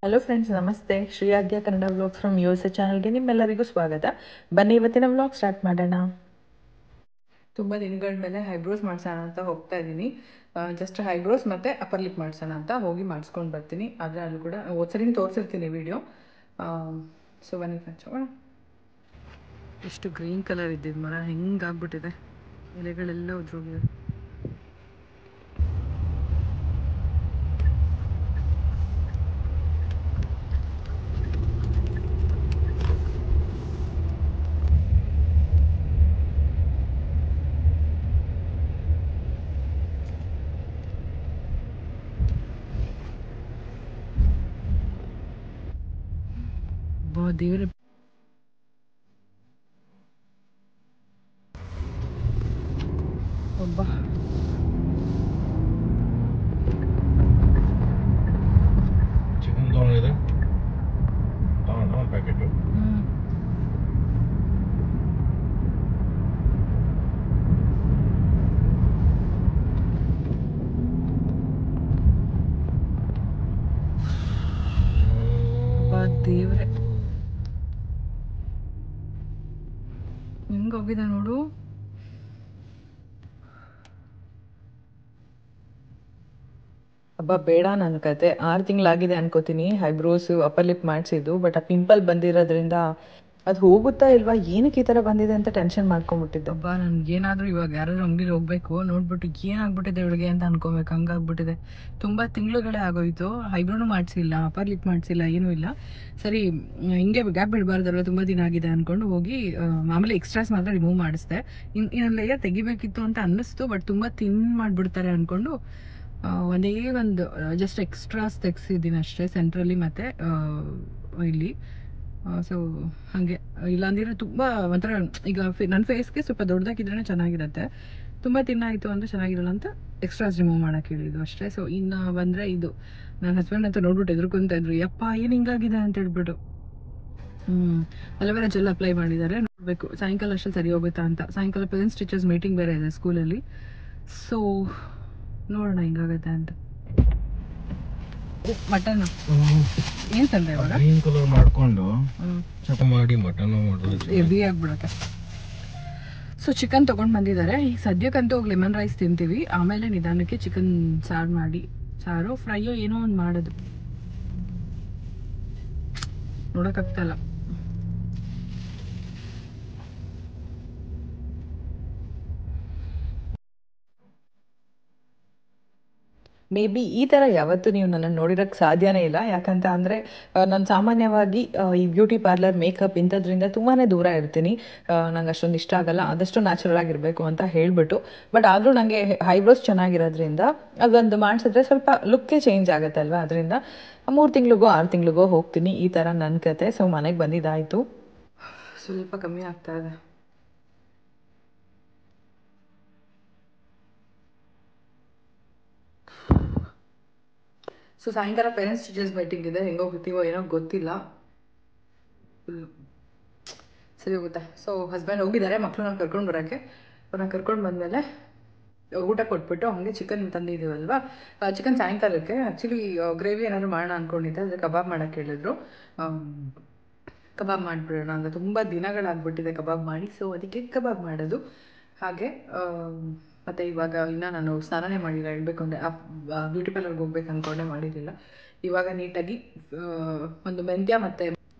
Hello friends, ನಮಸ್ತೆ. ಶ್ರೀ ಆದ್ಯ Kannada vlogs from USA ಚಾನಲ್ಗೆ ನಿಮ್ಮೆಲ್ಲರಿಗೂ ಸ್ವಾಗತ. ಬನ್ನಿ ಇವತ್ತಿನ ವ್ಲಾಗ್ ಸ್ಟಾರ್ಟ್ ಮಾಡೋಣ. ತುಂಬ ದಿನಗಳ ಮೇಲೆ ಐಬ್ರೋಸ್ ಮಾಡ್ಸೋಣ ಅಂತ ಹೋಗ್ತಾ ಇದ್ದೀನಿ. ಜಸ್ಟ್ ಐಬ್ರೋಸ್ ಮತ್ತು ಅಪ್ಪರ್ ಲಿಪ್ ಮಾಡ್ಸೋಣ ಅಂತ ಹೋಗಿ ಮಾಡಿಸ್ಕೊಂಡು ಬರ್ತೀನಿ. ಆದರೆ ಅಲ್ಲಿ ಕೂಡ ಹೋದ್ಸರಿ ತೋರಿಸಿರ್ತೀನಿ ವಿಡಿಯೋ. ಸೊ ಬನ್ನಿ ಫ್ರೆಂಡ್ಸ್, ಎಷ್ಟು ಗ್ರೀನ್ ಕಲರ್ ಇದ್ದಿದ್ದು ಮರ ಹೆಂಗಾಗ್ಬಿಟ್ಟಿದೆ, ಎಲೆಗಳೆಲ್ಲ ಉದ್ರೋಗಿದೆ. ದೇವ್ರೆ, ಒಬ್ಬ ಚಿಕನ್ ತೊಗೊಂಡಿದೆ ತಗೊಂಡ ಒಂದು ಪ್ಯಾಕೆಟು. ದೇವ್ರೆ, ಹೆಂಗೋಗಿದೆ ನೋಡು. ಹಬ್ಬ ಬೇಡ ನನ್ನ ಕತೆ. 6 ತಿಂಗಳಾಗಿದೆ ಅನ್ಕೋತೀನಿ ಐಬ್ರೋಸು ಅಪ್ಪರ್ ಲಿಪ್ ಮಾಡಿಸಿದ್ದು. ಬಟ್ ಆ ಪಿಂಪಲ್ ಬಂದಿರೋದ್ರಿಂದ ಅದು ಹೋಗುತ್ತಾ ಇಲ್ವಾ, ಏನಕ್ಕೆ ಈ ಥರ ಬಂದಿದೆ ಅಂತ ಟೆನ್ಷನ್ ಮಾಡ್ಕೊಂಬಿಟ್ಟಿದ್ದೆ. ಹಬ್ಬ ನನಗೇನಾದರೂ ಇವಾಗ ಯಾರಾದ್ರೂ ಅಂಗಡಿಲಿ ಹೋಗ್ಬೇಕು, ನೋಡ್ಬಿಟ್ಟು ಏನಾಗ್ಬಿಟ್ಟಿದೆ ಇವಳಿಗೆ ಅಂತ ಅನ್ಕೋಬೇಕು, ಹಂಗಾಗ್ಬಿಟ್ಟಿದೆ. ತುಂಬ ತಿಂಗಳುಗಳೇ ಆಗೋಯ್ತು, ಐಬ್ರೋನು ಮಾಡಿಸಿಲ್ಲ, ಅಪ್ಪರ್ ಲಿಪ್ ಮಾಡಿಸಿಲ್ಲ, ಏನೂ ಇಲ್ಲ. ಸರಿ ಹಿಂಗೆ ಗ್ಯಾಪ್ ಬಿಡಬಾರ್ದಲ್ವ, ತುಂಬ ದಿನ ಆಗಿದೆ ಅಂದ್ಕೊಂಡು ಹೋಗಿ ಮಾಮೂಲಿ ಎಕ್ಸ್ಟ್ರಾಸ್ ಮಾತ್ರ ರಿಮೂವ್ ಮಾಡಿಸ್ದೆ. ಇನ್ನೊಂದು ಲೇಯರ್ ತೆಗಿಬೇಕಿತ್ತು ಅಂತ ಅನ್ನಿಸ್ತು, ಬಟ್ ತುಂಬ ತಿನ್ ಮಾಡಿಬಿಡ್ತಾರೆ ಅಂದ್ಕೊಂಡು ಒಂದೇ ಒಂದು ಜಸ್ಟ್ ಎಕ್ಸ್ಟ್ರಾಸ್ ತೆಗ್ಸಿದ್ದೀನಿ ಅಷ್ಟೇ, ಸೆಂಟ್ರಲ್ಲಿ ಮತ್ತು ಇಲ್ಲಿ. ಸೊ ಹಾಗೆ, ಇಲ್ಲಾಂದಿದ್ರೆ ತುಂಬ ಒಂಥರ ಈಗ ನನ್ನ ಫೇಸ್ಗೆ ಸ್ವಲ್ಪ ದೊಡ್ಡದಾಗಿದ್ರೇ ಚೆನ್ನಾಗಿರುತ್ತೆ. ತುಂಬ ತಿನ್ನಾಯಿತು ಅಂದರೆ ಚೆನ್ನಾಗಿರಲ್ಲ ಅಂತ ಎಕ್ಸ್ಟ್ರಾಸ್ ರಿಮೂವ್ ಮಾಡೋಕ್ಕೆ ಹೇಳಿದ್ದು ಅಷ್ಟೇ. ಸೊ ಇನ್ನು ಬಂದರೆ ಇದು ನನ್ನ ಹಸ್ಬೆಂಡ್ ಅಂತ ನೋಡ್ಬಿಟ್ಟು ಎದುರ್ಕೊತಾ ಇದ್ರು, ಯಪ್ಪ ಏನು ಹಿಂಗಾಗಿದೆ ಅಂತ ಹೇಳ್ಬಿಟ್ಟು. ಅಲೋವೆರಾ ಜೆಲ್ ಅಪ್ಲೈ ಮಾಡಿದ್ದಾರೆ, ನೋಡಬೇಕು ಸಾಯಂಕಾಲ ಅಷ್ಟೇ ಸರಿ ಹೋಗುತ್ತಾ ಅಂತ. ಸಾಯಂಕಾಲ ಪೇರೆಂಟ್ಸ್ ಟೀಚರ್ಸ್ ಮೀಟಿಂಗ್ ಬೇರೆ ಇದೆ ಸ್ಕೂಲಲ್ಲಿ. ಸೊ ನೋಡೋಣ ಹಿಂಗಾಗುತ್ತೆ ಅಂತ. ಮಟನ್ ಏನು ತಂದೆ ಇವಾಗ? ಗ್ರೀನ್ ಕಲರ್ ಮಾಡ್ಕೊಂಡು ಚಪ ಮಾಡಿ ಮಟನ್ ಮಾಡೋದು ಹೆವಿ ಆಗ್ಬಿಡುತ್ತೆ. ಸೊ ಚಿಕನ್ ತೊಗೊಂಡು ಬಂದಿದ್ದಾರೆ. ಈಗ ಸದ್ಯಕ್ಕಂತೂ ಹೋಗಿ ಲೆಮನ್ ರೈಸ್ ತಿಂತೀವಿ, ಆಮೇಲೆ ನಿಧಾನಕ್ಕೆ ಚಿಕನ್ ಸಾರು ಮಾಡಿ, ಸಾರು ಫ್ರೈಯೋ ಏನೋ ಒಂದು ಮಾಡೋದು, ನೋಡೋಕ್ಕಾಗ್ತಾಯಿಲ್ಲ. ಮೇ ಬಿ ಈ ಥರ ಯಾವತ್ತೂ ನೀವು ನನ್ನನ್ನು ನೋಡಿರೋಕ್ಕೆ ಸಾಧ್ಯನೇ ಇಲ್ಲ. ಯಾಕಂತ ಅಂದರೆ ನಾನು ಸಾಮಾನ್ಯವಾಗಿ ಈ ಬ್ಯೂಟಿ ಪಾರ್ಲರ್, ಮೇಕಪ್ ಇಂಥದ್ರಿಂದ ತುಂಬಾ ದೂರ ಇರ್ತೀನಿ. ನಂಗೆ ಅಷ್ಟೊಂದು ಇಷ್ಟ ಆಗಲ್ಲ, ಆದಷ್ಟು ನ್ಯಾಚುರಲ್ ಆಗಿರಬೇಕು ಅಂತ ಹೇಳಿಬಿಟ್ಟು. ಬಟ್ ಆದರೂ ನನಗೆ ಐಬ್ರೋಸ್ ಚೆನ್ನಾಗಿರೋದ್ರಿಂದ ಅದೊಂದು ಮಾಡಿಸಿದ್ರೆ ಸ್ವಲ್ಪ ಲುಕ್ಕೇ ಚೇಂಜ್ ಆಗುತ್ತೆ ಅಲ್ವಾ. ಅದರಿಂದ 3 ತಿಂಗಳಿಗೋ 6 ತಿಂಗಳಿಗೋ ಹೋಗ್ತೀನಿ. ಈ ಥರ ನನ್ನ ಕತೆ. ಸೊ ಮನೆಗೆ ಬಂದಿದ್ದಾಯಿತು, ಸ್ವಲ್ಪ ಕಮ್ಮಿ ಆಗ್ತಾ ಇದೆ. ಸೊ ಸಾಯಂಕಾಲ ಪೇರೆಂಟ್ಸ್ ಟೀಚರ್ಸ್ ಮೀಟಿಂಗ್ ಇದೆ, ಹೆಂಗೆ ಹೋಗ್ತೀವೋ ಏನೋ ಗೊತ್ತಿಲ್ಲ, ಸರಿ ಹೋಗುತ್ತೆ. ಸೊ ಹಸ್ಬೆಂಡ್ ಹೋಗಿದ್ದಾರೆ ಮಕ್ಕಳನ್ನ ಕರ್ಕೊಂಡು ಬರೋಕ್ಕೆ. ಅವ್ರನ್ನ ಕರ್ಕೊಂಡು ಬಂದಮೇಲೆ ಊಟ ಕೊಟ್ಬಿಟ್ಟು ಹಾಗೆ ಚಿಕನ್ ತಂದಿದ್ದೀವಲ್ವ, ಚಿಕನ್ ಸಾಯಂಕಾಲಕ್ಕೆ ಆ್ಯಕ್ಚುಲಿ ಗ್ರೇವಿ ಏನಾದರೂ ಮಾಡೋಣ ಅಂದ್ಕೊಂಡಿದ್ದೆ, ಆದರೆ ಕಬಾಬ್ ಮಾಡೋಕ್ಕೆ ಹೇಳಿದ್ರು. ಕಬಾಬ್ ಮಾಡಿಬಿಡೋಣ ಅಂತ, ತುಂಬ ದಿನಗಳಾಗ್ಬಿಟ್ಟಿದೆ ಕಬಾಬ್ ಮಾಡಿ. ಸೊ ಅದಕ್ಕೆ ಕಬಾಬ್ ಮಾಡೋದು. ಹಾಗೆ ಮತ್ತು ಇವಾಗ ಇನ್ನೂ ನಾನು ಸ್ನಾನನೇ ಮಾಡಿಲ್ಲ, ಹೇಳಬೇಕು ಅಂದರೆ ಬ್ಯೂಟಿ ಪಾರ್ಲರ್ಗೆ ಹೋಗ್ಬೇಕು ಅಂದ್ಕೊಂಡೆ, ಮಾಡಿರಲಿಲ್ಲ. ಇವಾಗ ನೀಟಾಗಿ ಒಂದು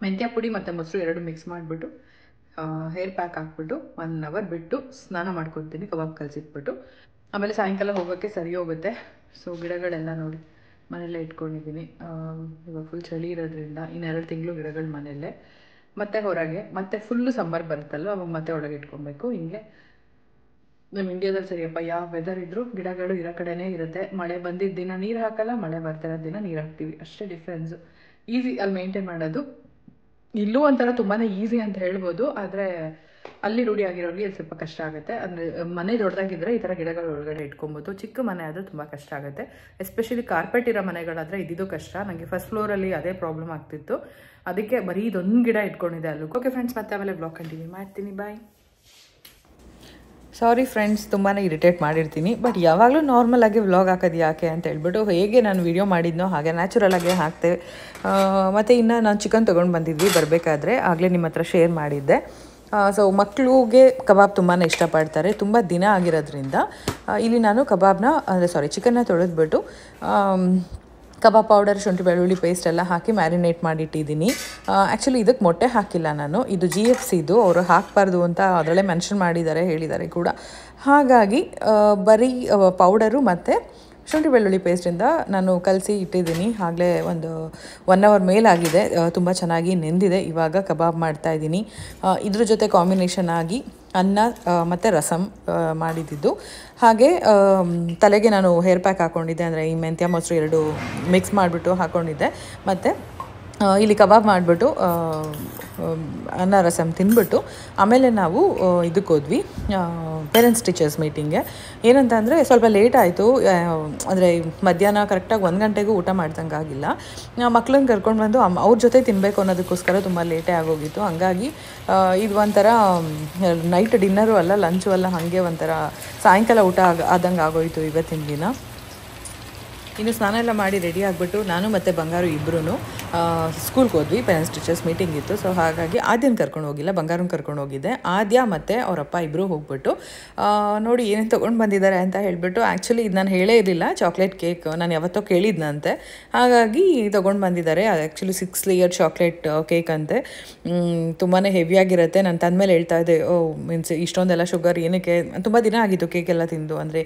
ಮೆಂತ್ಯ ಪುಡಿ ಮತ್ತು ಮೊಸರು 2 ಮಿಕ್ಸ್ ಮಾಡಿಬಿಟ್ಟು ಹೇರ್ ಪ್ಯಾಕ್ ಹಾಕ್ಬಿಟ್ಟು 1 ಅವರ್ ಬಿಟ್ಟು ಸ್ನಾನ ಮಾಡ್ಕೊತೀನಿ, ಕಬಾಬ್ ಕಲಸಿಟ್ಬಿಟ್ಟು. ಆಮೇಲೆ ಸಾಯಂಕಾಲ ಹೋಗೋಕ್ಕೆ ಸರಿ ಹೋಗುತ್ತೆ. ಸೊ ಗಿಡಗಳೆಲ್ಲ ನೋಡಿ ಮನೆಯಲ್ಲೇ ಇಟ್ಕೊಂಡಿದ್ದೀನಿ. ಇವಾಗ ಫುಲ್ ಚಳಿ ಇರೋದ್ರಿಂದ ಇನ್ನು 2 ತಿಂಗಳು ಗಿಡಗಳು ಮನೆಯಲ್ಲೇ, ಮತ್ತು ಹೊರಗೆ, ಮತ್ತು ಫುಲ್ಲು ಸಮ್ಮರ್ ಬರುತ್ತಲ್ವ ಅವಾಗ ಮತ್ತೆ ಒಳಗೆ ಇಟ್ಕೊಬೇಕು. ಹಿಂಗೆ ನಮ್ಮ ಇಂಡಿಯಾದಲ್ಲಿ ಸರಿಯಪ್ಪ, ಯಾವ ವೆದರ್ ಇದ್ದರೂ ಗಿಡಗಳು ಇರೋ ಕಡೆನೇ ಇರುತ್ತೆ. ಮಳೆ ಬಂದಿದ್ದ ದಿನ ನೀರು ಹಾಕಲ್ಲ, ಮಳೆ ಬರ್ತಿರೋ ದಿನ ನೀರು ಹಾಕ್ತೀವಿ, ಅಷ್ಟೇ ಡಿಫ್ರೆನ್ಸು. ಈಸಿ ಅಲ್ಲಿ ಮೇಂಟೈನ್ ಮಾಡೋದು. ಇಲ್ಲೂ ಒಂಥರ ತುಂಬಾ ಈಸಿ ಅಂತ ಹೇಳ್ಬೋದು, ಆದರೆ ಅಲ್ಲಿ ರೂಢಿ ಆಗಿರೋರಿಗೆ ಇದು ಸ್ವಲ್ಪ ಕಷ್ಟ ಆಗುತ್ತೆ. ಅಂದರೆ ಮನೆ ದೊಡ್ಡದಾಗಿದ್ದರೆ ಈ ಥರ ಗಿಡಗಳು ಒಳಗಡೆ ಇಟ್ಕೊಬೋದು. ಚಿಕ್ಕ ಮನೆ ಆದರೆ ತುಂಬ ಕಷ್ಟ ಆಗುತ್ತೆ. ಎಸ್ಪೆಷಲಿ ಕಾರ್ಪೆಟ್ ಇರೋ ಮನೆಗಳಾದರೆ ಇದ್ದಿದ್ದು ಕಷ್ಟ. ನನಗೆ ಫಸ್ಟ್ ಫ್ಲೋರಲ್ಲಿ ಅದೇ ಪ್ರಾಬ್ಲಮ್ ಆಗ್ತಿತ್ತು, ಅದಕ್ಕೆ ಬರೀ ಇದೊಂದು ಗಿಡ ಇಟ್ಕೊಂಡಿದೆ ಅಲ್ಲೂ. ಓಕೆ ಫ್ರೆಂಡ್ಸ್, ಮತ್ತೆ ಆಮೇಲೆ ಬ್ಲಾಗ್ ಕಂಟಿನ್ಯೂ ಮಾಡ್ತೀನಿ. ಬಾಯ್. ಸಾರಿ ಫ್ರೆಂಡ್ಸ್, ತುಂಬಾ ಇರಿಟೇಟ್ ಮಾಡಿರ್ತೀನಿ. ಬಟ್ ಯಾವಾಗಲೂ ನಾರ್ಮಲಾಗಿ ವ್ಲಾಗ್ ಹಾಕೋದು ಯಾಕೆ ಅಂತ ಹೇಳ್ಬಿಟ್ಟು ಹೇಗೆ ನಾನು ವೀಡಿಯೋ ಮಾಡಿದ್ನೋ ಹಾಗೆ ನ್ಯಾಚುರಲಾಗಿ ಹಾಕ್ತೇವೆ. ಮತ್ತು ಇನ್ನು ನಾನು ಚಿಕನ್ ತೊಗೊಂಡು ಬಂದಿದ್ವಿ ಬರಬೇಕಾದ್ರೆ, ಆಗಲೇ ನಿಮ್ಮ ಹತ್ರ ಶೇರ್ ಮಾಡಿದ್ದೆ. ಸೊ ಮಕ್ಕಳಿಗೆ ಕಬಾಬ್ ತುಂಬಾ ಇಷ್ಟಪಡ್ತಾರೆ. ತುಂಬ ದಿನ ಆಗಿರೋದ್ರಿಂದ ಇಲ್ಲಿ ನಾನು ಚಿಕನ್ನ ತೊಳೆದ್ಬಿಟ್ಟು ಕಬಾಬ್ ಪೌಡರ್, ಶುಂಠಿ ಬೆಳ್ಳುಳ್ಳಿ ಪೇಸ್ಟ್ ಎಲ್ಲ ಹಾಕಿ ಮ್ಯಾರಿನೇಟ್ ಮಾಡಿಟ್ಟಿದ್ದೀನಿ. ಆ್ಯಕ್ಚುಲಿ ಇದಕ್ಕೆ ಮೊಟ್ಟೆ ಹಾಕಿಲ್ಲ ನಾನು, ಇದು GFCದು, ಅವರು ಹಾಕಬಾರ್ದು ಅಂತ ಅದರಲ್ಲೇ ಮೆನ್ಷನ್ ಹೇಳಿದ್ದಾರೆ ಕೂಡ. ಹಾಗಾಗಿ ಬರೀ ಪೌಡರು ಮತ್ತು ಶುಂಠಿ ಬೆಳ್ಳುಳ್ಳಿ ಪೇಸ್ಟಿಂದ ನಾನು ಕಲಸಿ ಇಟ್ಟಿದ್ದೀನಿ. ಆಗಲೇ ಒಂದು 1 ಅವರ್ ಮೇಲಾಗಿದೆ, ತುಂಬ ಚೆನ್ನಾಗಿ ನೆಂದಿದೆ. ಇವಾಗ ಕಬಾಬ್ ಮಾಡ್ತಾಯಿದ್ದೀನಿ. ಇದ್ರ ಜೊತೆ ಕಾಂಬಿನೇಷನ್ ಆಗಿ ಅನ್ನ ಮತ್ತು ರಸಮ್ ಮಾಡಿದ್ದು. ಹಾಗೆ ತಲೆಗೆ ನಾನು ಹೇರ್ ಪ್ಯಾಕ್ ಹಾಕ್ಕೊಂಡಿದ್ದೆ, ಅಂದರೆ ಈ ಮೆಂತ್ಯ ಮೊಸರು 2 ಮಿಕ್ಸ್ ಮಾಡಿಬಿಟ್ಟು ಹಾಕ್ಕೊಂಡಿದ್ದೆ. ಮತ್ತು ಇಲ್ಲಿ ಕಬಾಬ್ ಮಾಡಿಬಿಟ್ಟು ಅನ್ನ ರಸಮ್ ತಿಂದ್ಬಿಟ್ಟು ಆಮೇಲೆ ನಾವು ಇದಕ್ಕೆ ಹೋದ್ವಿ, ಪೇರೆಂಟ್ಸ್ ಟೀಚರ್ಸ್ ಮೀಟಿಂಗ್ಗೆ. ಏನಂತ ಅಂದರೆ ಸ್ವಲ್ಪ ಲೇಟ್ ಆಯಿತು, ಅಂದರೆ ಮಧ್ಯಾಹ್ನ ಕರೆಕ್ಟಾಗಿ 1 ಗಂಟೆಗೂ ಊಟ ಮಾಡ್ದಂಗೆ ಆಗಿಲ್ಲ. ಮಕ್ಳನ್ನ ಕರ್ಕೊಂಡು ಬಂದು ಅವ್ರ ಜೊತೆ ತಿನ್ನಬೇಕು ಅನ್ನೋದಕ್ಕೋಸ್ಕರ ತುಂಬ ಲೇಟೇ ಆಗೋಗಿತ್ತು. ಹಂಗಾಗಿ ಇದು ಒಂಥರ ನೈಟ್ ಡಿನ್ನರು ಅಲ್ಲ, ಲಂಚು ಅಲ್ಲ, ಹಾಗೆ ಒಂಥರ ಸಾಯಂಕಾಲ ಊಟ ಆದಂಗೆ ಆಗೋಯಿತು ಇವತ್ತಿನ ದಿನ. ಇನ್ನು ಸ್ನಾನ ಎಲ್ಲ ಮಾಡಿ ರೆಡಿ ಆಗಿಬಿಟ್ಟು ನಾನು ಮತ್ತು ಬಂಗಾರು ಇಬ್ಬರೂ ಸ್ಕೂಲ್ಗೆ ಹೋದ್ವಿ. ಪೇರೆಂಟ್ಸ್ ಟೀಚರ್ಸ್ ಮೀಟಿಂಗ್ ಇತ್ತು. ಸೊ ಹಾಗಾಗಿ ಆದ್ಯನ ಕರ್ಕೊಂಡು ಹೋಗಿಲ್ಲ, ಬಂಗಾರನ ಕರ್ಕೊಂಡು ಹೋಗಿದ್ದೆ. ಆದ್ಯ ಮತ್ತು ಅವರಪ್ಪ ಇಬ್ಬರು ಹೋಗ್ಬಿಟ್ಟು ನೋಡಿ ಏನೇನು ತೊಗೊಂಡು ಬಂದಿದ್ದಾರೆ ಅಂತ ಹೇಳಿಬಿಟ್ಟು, ಆ್ಯಕ್ಚುಲಿ ಇದು ನಾನು ಹೇಳೇ ಇರಲಿಲ್ಲ, ಚಾಕ್ಲೇಟ್ ಕೇಕ್ ನಾನು ಯಾವತ್ತೋ ಕೇಳಿದ್ನಂತೆ, ಹಾಗಾಗಿ ತೊಗೊಂಡು ಬಂದಿದ್ದಾರೆ. ಅದು ಆ್ಯಕ್ಚುಲಿ 6 ಲೇಯರ್ ಚಾಕ್ಲೇಟ್ ಕೇಕ್ ಅಂತೆ, ತುಂಬಾ ಹೆವಿಯಾಗಿರುತ್ತೆ. ನಾನು ತಂದಮೇಲೆ ಹೇಳ್ತಾ ಇದ್ದೆ, ಮೀನ್ಸ್ ಇಷ್ಟೊಂದೆಲ್ಲ ಶುಗರ್ ಏನಕ್ಕೆ, ತುಂಬ ದಿನ ಆಗಿತ್ತು ಕೇಕ್ ಎಲ್ಲ ತಿಂದು, ಅಂದರೆ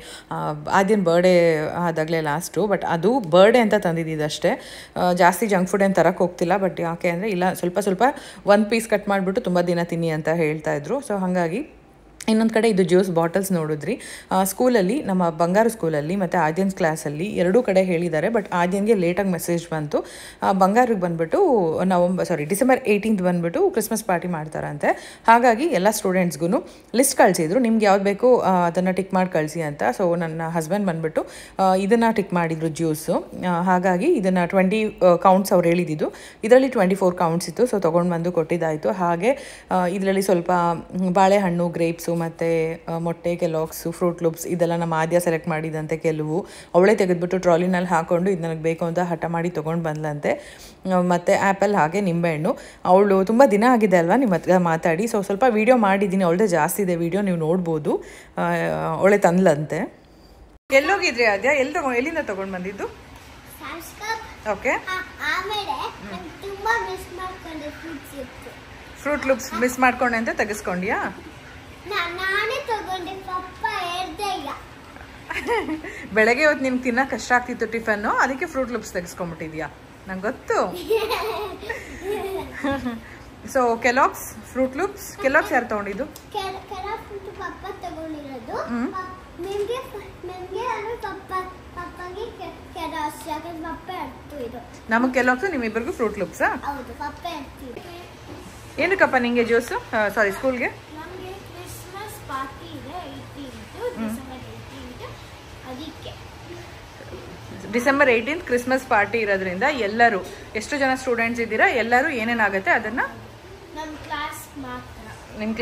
ಆದ್ಯನ ಬರ್ಡೇ ಆದಾಗಲೇ ಲಾಸ್ಟು. ಬಟ್ ಅದು ಬರ್ಡೇ ಅಂತ ತಂದಿದ್ದಷ್ಟೇ, ಜಾಸ್ತಿ ಜಂಕ್ ಫುಡ್ ಏನು ತರಕ್ಕೆ ಹೋಗ್ತಿಲ್ಲ. ಬಟ್ ಯಾಕೆ ಅಂದರೆ ಇಲ್ಲ, ಸ್ವಲ್ಪ 1 ಪೀಸ್ ಕಟ್ ಮಾಡಿಬಿಟ್ಟು ತುಂಬ ದಿನ ತಿನ್ನಿ ಅಂತ ಹೇಳ್ತಾಯಿದ್ರು. ಸೊ ಹಾಗಾಗಿ ಇನ್ನೊಂದು ಕಡೆ ಇದು ಜ್ಯೂಸ್ ಬಾಟಲ್ಸ್ ನೋಡಿದ್ರಿ. ಸ್ಕೂಲಲ್ಲಿ, ನಮ್ಮ ಬಂಗಾರು ಸ್ಕೂಲಲ್ಲಿ ಮತ್ತು ಆದ್ಯನ್ಸ್ ಕ್ಲಾಸಲ್ಲಿ ಎರಡೂ ಕಡೆ ಹೇಳಿದ್ದಾರೆ. ಬಟ್ ಆದ್ಯನ್ಗೆ ಲೇಟಾಗಿ ಮೆಸೇಜ್ ಬಂತು, ಬಂಗಾರಿಗೆ ಬಂದುಬಿಟ್ಟು ಡಿಸೆಂಬರ್ 18th ಬಂದುಬಿಟ್ಟು ಕ್ರಿಸ್ಮಸ್ ಪಾರ್ಟಿ ಮಾಡ್ತಾರಂತೆ. ಹಾಗಾಗಿ ಎಲ್ಲ ಸ್ಟೂಡೆಂಟ್ಸ್ಗೂ ಲಿಸ್ಟ್ ಕಳಿಸಿದ್ರು, ನಿಮ್ಗೆ ಯಾವ್ದು ಬೇಕು ಅದನ್ನು ಟಿಕ್ ಮಾಡಿ ಕಳಿಸಿ ಅಂತ. ಸೊ ನನ್ನ ಹಸ್ಬೆಂಡ್ ಬಂದುಬಿಟ್ಟು ಇದನ್ನು ಟಿಕ್ ಮಾಡಿದ್ರು ಜ್ಯೂಸು. ಹಾಗಾಗಿ ಇದನ್ನು 20 ಕೌಂಟ್ಸ್ ಅವ್ರು ಹೇಳಿದ್ದು, ಇದರಲ್ಲಿ 24 ಕೌಂಟ್ಸ್ ಇತ್ತು. ಸೊ ತೊಗೊಂಡು ಬಂದು ಕೊಟ್ಟಿದ್ದಾಯಿತು. ಹಾಗೆ ಇದರಲ್ಲಿ ಸ್ವಲ್ಪ ಬಾಳೆಹಣ್ಣು, ಗ್ರೇಪ್ಸು ಮತ್ತು ಮೊಟ್ಟೆ, ಕೆಲಾಕ್ಸು, ಫ್ರೂಟ್ ಲೂಪ್ಸ್ ಇದೆಲ್ಲ ನಮ್ಮ ಆದ್ಯ ಸೆಲೆಕ್ಟ್ ಮಾಡಿದಂತೆ ಕೆಲವು. ಅವಳೇ ತೆಗೆದುಬಿಟ್ಟು ಟ್ರಾಲಿನಲ್ಲಿ ಹಾಕ್ಕೊಂಡು ಇದು ನನಗೆ ಬೇಕು ಅಂತ ಹಠ ಮಾಡಿ ತೊಗೊಂಡು ಬಂದ್ಲಂತೆ. ಮತ್ತು ಆ್ಯಪಲ್, ಹಾಗೆ ನಿಂಬೆಹಣ್ಣು. ಅವಳು ತುಂಬ ದಿನ ಆಗಿದೆ ಅಲ್ವಾ ನಿಮ್ಮ ಹತ್ರ ಮಾತಾಡಿ, ಸೊ ಸ್ವಲ್ಪ ವೀಡಿಯೋ ಮಾಡಿದ್ದೀನಿ, ಅವಳದೇ ಜಾಸ್ತಿ ಇದೆ ವೀಡಿಯೋ, ನೀವು ನೋಡ್ಬೋದು. ಅವಳೇ ತಂದ್ಲಂತೆ. ಎಲ್ಲೋಗಿದ್ರಿ ಆದ್ಯ? ಎಲ್ಲಿಂದ ತೊಗೊಂಡು ಬಂದಿದ್ದು? ಓಕೆ, ಫ್ರೂಟ್ ಲೂಪ್ಸ್ ಮಿಸ್ ಮಾಡ್ಕೊಂಡೆ ಅಂತ ತೆಗೆಸ್ಕೊಂಡ್ಯಾ? ಬೆಳಗ್ಗೆ ಹೊತ್ತು ನಿಮ್ಗೆ ತಿನ್ನಕ್ಕೆ ಕಷ್ಟ ಆಗ್ತಿತ್ತು ಟಿಫನ್ನು, ಅದಕ್ಕೆ ಫ್ರೂಟ್ ಲೂಪ್ಸ್ ತೆಗೆಸ್ಕೊಂಡ್ಬಿಟ್ಟಿದ್ಯಾ, ನಂಗೆ ಗೊತ್ತು. So Kellogg's, fruit loops, Kellogg's ಯಾರು ತೊಗೊಂಡಿದ್ದು? ನಮಗೆ ಕೆಲಾಕ್ಸ್, ನಿಮ್ಮಿಬ್ಬರಿಗೂ ಫ್ರೂಟ್ ಲೂಪ್ಸಾ? ಏನಕ್ಕಪ್ಪ ನಿಂಗೆ ಜ್ಯೂಸು? ಸ್ಕೂಲ್ಗೆ ಡಿಸೆಂಬರ್ 18th ಕ್ರಿಸ್ಮಸ್ ಪಾರ್ಟಿ ಇರೋದ್ರಿಂದ ಎಲ್ಲರೂ, ಎಷ್ಟು ಜನ ಸ್ಟೂಡೆಂಟ್ಸ್ ಇದ್ದೀರಾ, ಎಲ್ಲರೂ ಏನೇನಾಗುತ್ತೆ ಅದನ್ನು ನಿಮ್ಮ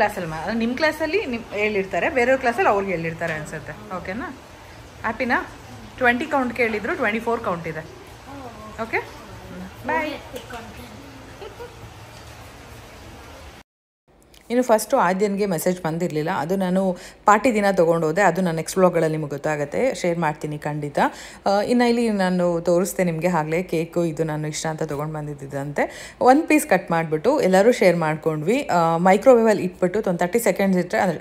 ಕ್ಲಾಸಲ್ಲಿ ಹೇಳಿರ್ತಾರೆ, ಬೇರೆಯವ್ರ ಕ್ಲಾಸಲ್ಲಿ ಅವ್ರಿಗೆ ಹೇಳಿರ್ತಾರೆ ಅನ್ಸುತ್ತೆ. ಓಕೆನಾ? ಹ್ಯಾಪಿನಾ? 20 ಕೌಂಟ್ ಕೇಳಿದ್ರು, 24 ಕೌಂಟ್ ಇದೆ. ಓಕೆ, ಬಾಯ್. ಇನ್ನು ಫಸ್ಟು ಆದ್ಯನ್ಗೆ ಮೆಸೇಜ್ ಬಂದಿರಲಿಲ್ಲ, ಅದು ನಾನು ಪಾರ್ಟಿ ದಿನ ತೊಗೊಂಡೋದೆ, ಅದು ನಾನು ನೆಕ್ಸ್ಟ್ ವ್ಲಾಗ್ಗಳಲ್ಲಿ ನಿಮಗೆ ಗೊತ್ತಾಗುತ್ತೆ, ಶೇರ್ ಮಾಡ್ತೀನಿ ಖಂಡಿತ. ಇನ್ನು ಇಲ್ಲಿ ನಾನು ತೋರಿಸ್ತೆ ನಿಮಗೆ, ಆಗಲೇ ಕೇಕು ಇದು ನಾನು ಇಷ್ಟ ಅಂತ ತೊಗೊಂಡು ಬಂದಿದ್ದಂತೆ. 1 ಪೀಸ್ ಕಟ್ ಮಾಡಿಬಿಟ್ಟು ಎಲ್ಲರೂ ಶೇರ್ ಮಾಡ್ಕೊಂಡ್ವಿ. ಮೈಕ್ರೋವೇವಲ್ಲಿ ಇಟ್ಬಿಟ್ಟು ಒಂದು 30 ಸೆಕೆಂಡ್ಸ್ ಇಟ್ಟರೆ, ಅಂದರೆ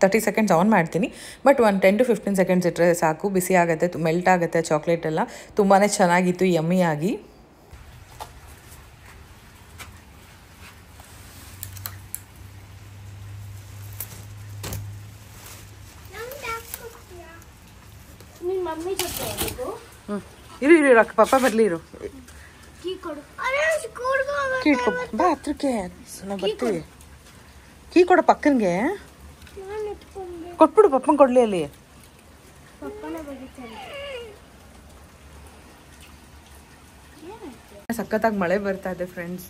30 ಸೆಕೆಂಡ್ಸ್ ಆನ್ ಮಾಡ್ತೀನಿ, ಬಟ್ ಒಂದು 10 to 15 ಸೆಕೆಂಡ್ಸ್ ಇಟ್ಟರೆ ಸಾಕು, ಬಿಸಿ ಆಗುತ್ತೆ, ಮೆಲ್ಟ್ ಆಗುತ್ತೆ ಚಾಕ್ಲೇಟ್ ಎಲ್ಲ. ತುಂಬಾ ಚೆನ್ನಾಗಿತ್ತು, ಯಮ್ಮಿಯಾಗಿ. ಇರು ಅಕ್ಕ, ಪಪ್ಪ ಬರಲಿ, ಇರು. ಬಾ ಹತ್ರಕ್ಕೆ, ನಾವು ಬರ್ತೀವಿ. ಕೀ ಕೊಡು ಪಕ್ಕನ್ಗೆ, ಕೊಟ್ಬಿಡು, ಪಪ್ಪನ ಕೊಡ್ಲಿ ಅಲ್ಲಿ. ಸಖತ್ತಾಗಿ ಮಳೆ ಬರ್ತಾ ಇದೆ ಫ್ರೆಂಡ್ಸ್.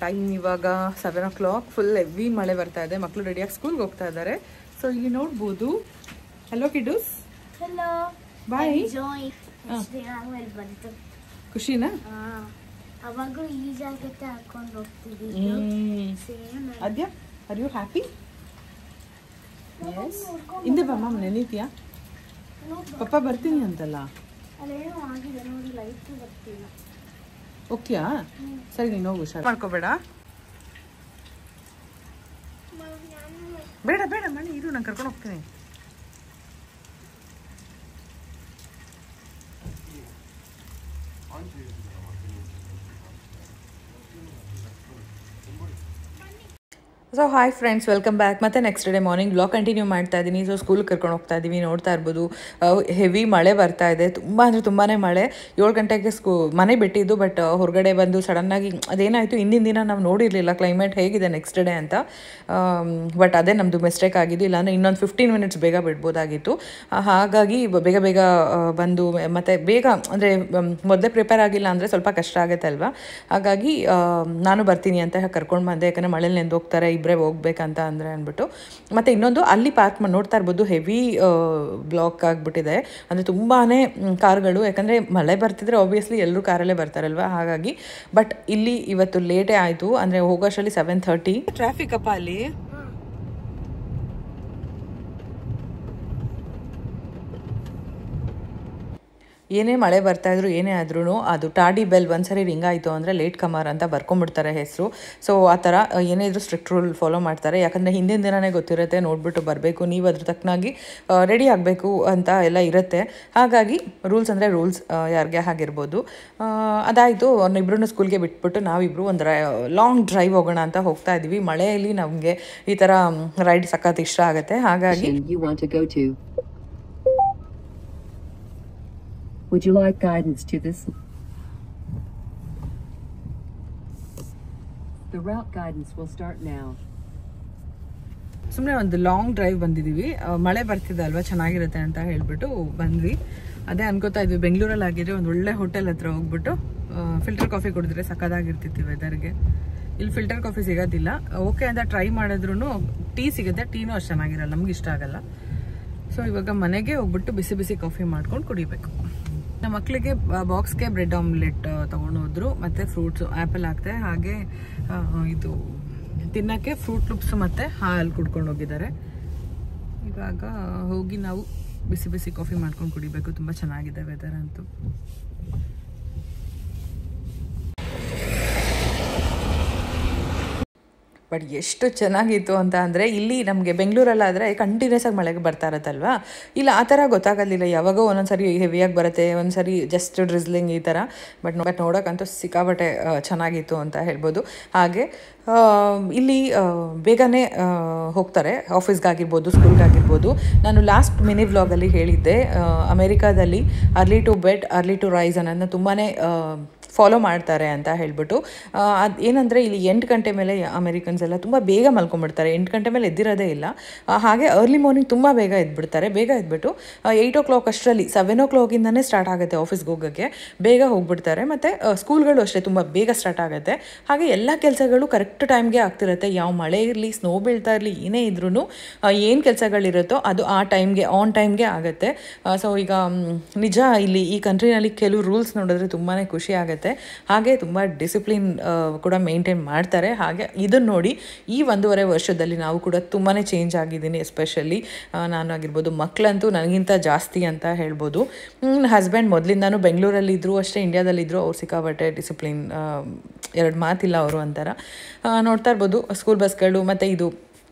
ಟೈಮ್ ಇವಾಗ 7 o'clock, ಫುಲ್ ಹೆವಿ ಮಳೆ ಬರ್ತಾ ಇದೆ. ಮಕ್ಕಳು ರೆಡಿಯಾಗಿ ಸ್ಕೂಲ್ಗೆ ಹೋಗ್ತಾ ಇದ್ದಾರೆ. ಸೊ ಇಲ್ಲಿ ನೋಡ್ಬೋದು. ಹಲೋ ಕಿಡ್ಡೂಸ್. ಹಲೋ ಬಾಯ್. ಬಂತು ಖುಷಿನಾ? ಅವಾಗೂ ಈ ಜಾಗಕ್ಕೆ ಹಾಕೊಂಡು ಹೋಗ್ತಿದ್ವಿ. ಅದ್ಯಾ ಆರ್ ಯು ಹ್ಯಾಪಿ? ಎಸ್. ಹಿಂದೆ ಬಮ್ಮ ನೆನೀತೀಯಾ? ಪಪ್ಪ ಬರ್ತೀನಿ ಅಂತಲ್ಲ. ಅಲ್ಲೇನೋ ಆಗಿದೆ ನೋಡಿ, ಲೈಟ್ ಬರ್ತಿಲ್ಲ. ಓಕೆಯಾ? ಸರಿ ನೀನು ಹೋಗು, ಹುಷಾರು ಮಾಡ್ಕೋಬೇಡ. ಬೇಡ ಬೇಡ ಮಣಿ ಇರು, ನಾನು ಕರ್ಕೊಂಡು ಹೋಗ್ತೀನಿ. So hi friends, welcome back. ಮತ್ತು next day morning blog continue ಮಾಡ್ತಾ ಇದ್ದೀನಿ. ಸೊ ಸ್ಕೂಲಿಗೆ ಕರ್ಕೊಂಡು ಹೋಗ್ತಾ ಇದ್ದೀವಿ. ನೋಡ್ತಾ ಇರ್ಬೋದು ಹೆವಿ ಮಳೆ ಬರ್ತಾ ಇದೆ, ತುಂಬ ಅಂದರೆ ತುಂಬಾ ಮಳೆ. 7 ಗಂಟೆಗೆ ಮನೆ ಬಿಟ್ಟಿದ್ದು, ಬಟ್ ಹೊರಗಡೆ ಬಂದು ಸಡನ್ನಾಗಿ ಅದೇನಾಯಿತು, ಹಿಂದಿನ ದಿನ ನಾವು ನೋಡಿರಲಿಲ್ಲ ಕ್ಲೈಮೇಟ್ ಹೇಗಿದೆ ನೆಕ್ಸ್ಟ್ ಡೇ ಅಂತ. ಬಟ್ ಅದೇ ನಮ್ಮದು ಮಿಸ್ಟೇಕ್ ಆಗಿದ್ದು, ಇಲ್ಲಾಂದರೆ ಇನ್ನೊಂದು 15 ಮಿನಿಟ್ಸ್ ಬೇಗ ಬಿಡ್ಬೋದಾಗಿತ್ತು. ಹಾಗಾಗಿ ಬೇಗ ಬೇಗ ಬಂದು ಮತ್ತು ಬೇಗ ಅಂದರೆ ಮೊದಲೇ ಪ್ರಿಪೇರ್ ಆಗಿಲ್ಲ ಅಂದರೆ ಸ್ವಲ್ಪ ಕಷ್ಟ ಆಗುತ್ತೆ ಅಲ್ವಾ. ಹಾಗಾಗಿ ನಾನು ಬರ್ತೀನಿ ಅಂತ ಕರ್ಕೊಂಡು ಬಂದೆ, ಯಾಕಂದರೆ ಮಳೇಲಿ ನೆಂದು ಹೋಗ್ತಾರೆ, ಇಬ್ಬರೇ ಹೋಗ್ಬೇಕಂತ ಅಂದರೆ ಅಂದ್ಬಿಟ್ಟು. ಮತ್ತು ಇನ್ನೊಂದು ಅಲ್ಲಿ ಪಾರ್ಕ್ ಮಾಡಿ ನೋಡ್ತಾ ಇರ್ಬೋದು, ಹೆವಿ ಬ್ಲಾಕ್ ಆಗಿಬಿಟ್ಟಿದೆ. ಅಂದರೆ ತುಂಬಾ ಕಾರ್ಗಳು, ಯಾಕಂದರೆ ಮಳೆ ಬರ್ತಿದ್ರೆ ಆಬ್ವಿಯಸ್ಲಿ ಎಲ್ಲರೂ ಕಾರಲ್ಲೇ ಬರ್ತಾರಲ್ವ, ಹಾಗಾಗಿ. ಬಟ್ ಇಲ್ಲಿ ಇವತ್ತು ಲೇಟೇ ಆಯಿತು, ಅಂದರೆ ಹೋಗೋಷ್ಟರಲ್ಲಿ 7:30. ಟ್ರಾಫಿಕ್ ಅಪ್ಪ ಅಲ್ಲಿ. ಏನೇ ಮಳೆ ಬರ್ತಾಯಿದ್ರು ಏನೇ ಆದ್ರೂ ಅದು ಟಾಡಿ ಬೆಲ್ ಒಂದ್ಸರಿ ರಿಂಗ್ ಆಯಿತು ಅಂದರೆ ಲೇಟ್ ಕಮರ್ ಅಂತ ಬರ್ಕೊಂಡ್ಬಿಡ್ತಾರೆ ಹೆಸರು. ಸೊ ಆ ಥರ ಏನೇ ಇದ್ರೂ ಸ್ಟ್ರಿಕ್ಟ್ ರೂಲ್ ಫಾಲೋ ಮಾಡ್ತಾರೆ, ಯಾಕಂದರೆ ಹಿಂದಿನ ದಿನವೇ ಗೊತ್ತಿರುತ್ತೆ, ನೋಡಿಬಿಟ್ಟು ಬರಬೇಕು, ನೀವು ಅದ್ರ ತಕ್ಕನಾಗಿ ರೆಡಿ ಆಗಬೇಕು ಅಂತ ಎಲ್ಲ ಇರುತ್ತೆ. ಹಾಗಾಗಿ ರೂಲ್ಸ್ ಅಂದರೆ ರೂಲ್ಸ್, ಯಾರಿಗೆ ಆಗಿರ್ಬೋದು. ಅದಾಯಿತು, ಅವ್ರನ್ನಿಬ್ರು ಸ್ಕೂಲ್ಗೆ ಬಿಟ್ಬಿಟ್ಟು ನಾವಿಬ್ಬರು ಒಂದು ಲಾಂಗ್ ಡ್ರೈವ್ ಹೋಗೋಣ ಅಂತ ಹೋಗ್ತಾ ಇದ್ದೀವಿ. ಮಳೆಯಲ್ಲಿ ನಮಗೆ ಈ ಥರ ರೈಡ್ ಸಖತ್ ಇಷ್ಟ ಆಗುತ್ತೆ. ಹಾಗಾಗಿ Would you like guidance to this? The route guidance will start now. ಸುಮ್ಮನೆ ಒಂದು ಲಾಂಗ್ ಡ್ರೈವ್ ಬಂದಿದ್ದೀವಿ. ಮಳೆ ಬರ್ತಿದೆ ಅಲ್ವಾ, ಚೆನ್ನಾಗಿರುತ್ತೆ ಅಂತ ಹೇಳ್ಬಿಟ್ಟು ಬಂದ್ವಿ. ಅದೇ ಅನ್ಕೋತಾ ಇದ್ವಿ, ಬೆಂಗಳೂರಲ್ಲಿ ಆಗಿದ್ರೆ ಒಂದು ಒಳ್ಳೆ ಹೋಟೆಲ್ ಹತ್ರ ಹೋಗ್ಬಿಟ್ಟು ಫಿಲ್ಟರ್ ಕಾಫಿ ಕುಡಿದ್ರೆ ಸಕ್ಕದಾಗಿರ್ತಿತ್ತು ವೆದರ್ಗೆ. ಇಲ್ಲಿ ಫಿಲ್ಟರ್ ಕಾಫಿ ಸಿಗೋದಿಲ್ಲ. ಓಕೆ ಅಂತ ಟ್ರೈ ಮಾಡಿದ್ರು ಟೀ ಸಿಗುತ್ತೆ, ಟೀನೂ ಅಷ್ಟು ಚೆನ್ನಾಗಿರಲ್ಲ, ನಮ್ಗೆ ಇಷ್ಟ ಆಗಲ್ಲ. ಸೊ ಇವಾಗ ಮನೆಗೆ ಹೋಗ್ಬಿಟ್ಟು ಬಿಸಿ ಬಿಸಿ ಕಾಫಿ ಮಾಡ್ಕೊಂಡು ಕುಡಿಬೇಕು. ನಮ್ಮ ಮಕ್ಕಳಿಗೆ ಬಾಕ್ಸ್ಗೆ ಬ್ರೆಡ್ ಆಮ್ಲೆಟ್ ತೊಗೊಂಡು ಹೋದ್ರು, ಮತ್ತು ಫ್ರೂಟ್ಸು, ಆ್ಯಪಲ್ ಹಾಕ್ತೆ, ಹಾಗೆ ಇದು ತಿನ್ನೋಕ್ಕೆ ಫ್ರೂಟ್ ಲೂಪ್ಸು ಮತ್ತು ಹಾಲು ಕುಡ್ಕೊಂಡು ಹೋಗಿದ್ದಾರೆ. ಇವಾಗ ಹೋಗಿ ನಾವು ಬಿಸಿ ಬಿಸಿ ಕಾಫಿ ಮಾಡ್ಕೊಂಡು ಕುಡಿಬೇಕು. ತುಂಬ ಚೆನ್ನಾಗಿದೆ ವೆದರ್ ಅಂತೂ. ಬಟ್ ಎಷ್ಟು ಚೆನ್ನಾಗಿತ್ತು ಅಂತ ಅಂದರೆ, ಇಲ್ಲಿ ನಮಗೆ ಬೆಂಗಳೂರಲ್ಲಾದರೆ ಕಂಟಿನ್ಯೂಸ್ ಆಗಿ ಮಳೆಗೆ ಬರ್ತಾ ಇರುತ್ತಲ್ವಾ, ಇಲ್ಲ ಆ ಥರ ಗೊತ್ತಾಗೋದಿಲ್ಲ. ಯಾವಾಗೋ ಒಂದೊಂದ್ಸರಿ ಹೆವಿಯಾಗಿ ಬರುತ್ತೆ, ಒಂದ್ಸರಿ ಜಸ್ಟ್ ಡ್ರಿಸ್ಲಿಂಗ್ ಈ ಥರ. ಬಟ್ ನೋಡೋಕ್ಕಂತೂ ಸಿಕ್ಕಾಬಟ್ಟೆ ಚೆನ್ನಾಗಿತ್ತು ಅಂತ ಹೇಳ್ಬೋದು. ಹಾಗೆ ಇಲ್ಲಿ ಬೇಗನೆ ಹೋಗ್ತಾರೆ, ಆಫೀಸ್ಗಾಗಿರ್ಬೋದು, ಸ್ಕೂಲ್ಗಾಗಿರ್ಬೋದು. ನಾನು ಲಾಸ್ಟ್ ಮಿನಿ ವ್ಲಾಗಲ್ಲಿ ಹೇಳಿದ್ದೆ, ಅಮೇರಿಕಾದಲ್ಲಿ early to bed early to rise ಅನ್ನೋದನ್ನ ತುಂಬಾ ಫಾಲೋ ಮಾಡ್ತಾರೆ ಅಂತ ಹೇಳ್ಬಿಟ್ಟು. ಅದು ಏನಂದರೆ ಇಲ್ಲಿ 8 ಗಂಟೆ ಮೇಲೆ ಅಮೇರಿಕನ್ಸ್ ಎಲ್ಲ ತುಂಬ ಬೇಗ ಮಲ್ಕೊಂಡ್ಬಿಡ್ತಾರೆ, 8 ಗಂಟೆ ಮೇಲೆ ಎದ್ದಿರೋದೇ ಇಲ್ಲ. ಹಾಗೆ ಅರ್ಲಿ ಮಾರ್ನಿಂಗ್ ತುಂಬ ಬೇಗ ಎದ್ಬಿಡ್ತಾರೆ. ಬೇಗ ಎದ್ಬಿಟ್ಟು 8 o'clock ಅಷ್ಟರಲ್ಲಿ, 7 o'clockಯಿಂದನೇ ಸ್ಟಾರ್ಟ್ ಆಗುತ್ತೆ ಆಫೀಸ್ಗೆ ಹೋಗೋಕ್ಕೆ, ಬೇಗ ಹೋಗ್ಬಿಡ್ತಾರೆ. ಮತ್ತು ಸ್ಕೂಲ್ಗಳು ಅಷ್ಟೇ ತುಂಬ ಬೇಗ ಸ್ಟಾರ್ಟ್ ಆಗುತ್ತೆ. ಹಾಗೆ ಎಲ್ಲ ಕೆಲಸಗಳು ಕರೆಕ್ಟ್ ಟೈಮ್ಗೆ ಆಗ್ತಿರುತ್ತೆ. ಯಾವ ಮಳೆ ಇರಲಿ, ಸ್ನೋ ಬೀಳ್ತಾ ಇರಲಿ, ಏನೇ ಇದ್ರೂ ಏನು ಕೆಲಸಗಳಿರುತ್ತೋ ಅದು ಆ ಟೈಮ್ಗೆ, ಆನ್ ಟೈಮ್ಗೆ ಆಗುತ್ತೆ. ಸೊ ಈಗ ನಿಜ ಇಲ್ಲಿ ಈ ಕಂಟ್ರಿನಲ್ಲಿ ಕೆಲವು ರೂಲ್ಸ್ ನೋಡಿದ್ರೆ ತುಂಬಾ ಖುಷಿ ಆಗುತ್ತೆ. ಹಾಗೆ ತುಂಬ ಡಿಸಿಪ್ಲಿನ್ ಕೂಡ ಮೇಂಟೈನ್ ಮಾಡ್ತಾರೆ. ಹಾಗೆ ಇದನ್ನು ನೋಡಿ ಈ 1.5 ವರ್ಷದಲ್ಲಿ ನಾವು ಕೂಡ ತುಂಬಾ ಚೇಂಜ್ ಆಗಿದ್ದೀನಿ. ಎಸ್ಪೆಷಲಿ ನಾನಾಗಿರ್ಬೋದು, ಮಕ್ಕಳಂತೂ ನನಗಿಂತ ಜಾಸ್ತಿ ಅಂತ ಹೇಳ್ಬೋದು. ಹಸ್ಬೆಂಡ್ ಮೊದಲಿಂದಾನು ಬೆಂಗಳೂರಲ್ಲಿದ್ದರು ಅಷ್ಟೇ, ಇಂಡಿಯಾದಲ್ಲಿದ್ದರು, ಅವ್ರು ಸಿಕ್ಕಾಬಟ್ಟೆ ಡಿಸಿಪ್ಲಿನ್, ಎರಡು ಮಾತಿಲ್ಲ ಅವರು ಅಂತಾರ. ನೋಡ್ತಾ ಇರ್ಬೋದು ಸ್ಕೂಲ್ ಬಸ್ಗಳು, ಮತ್ತು ಇದು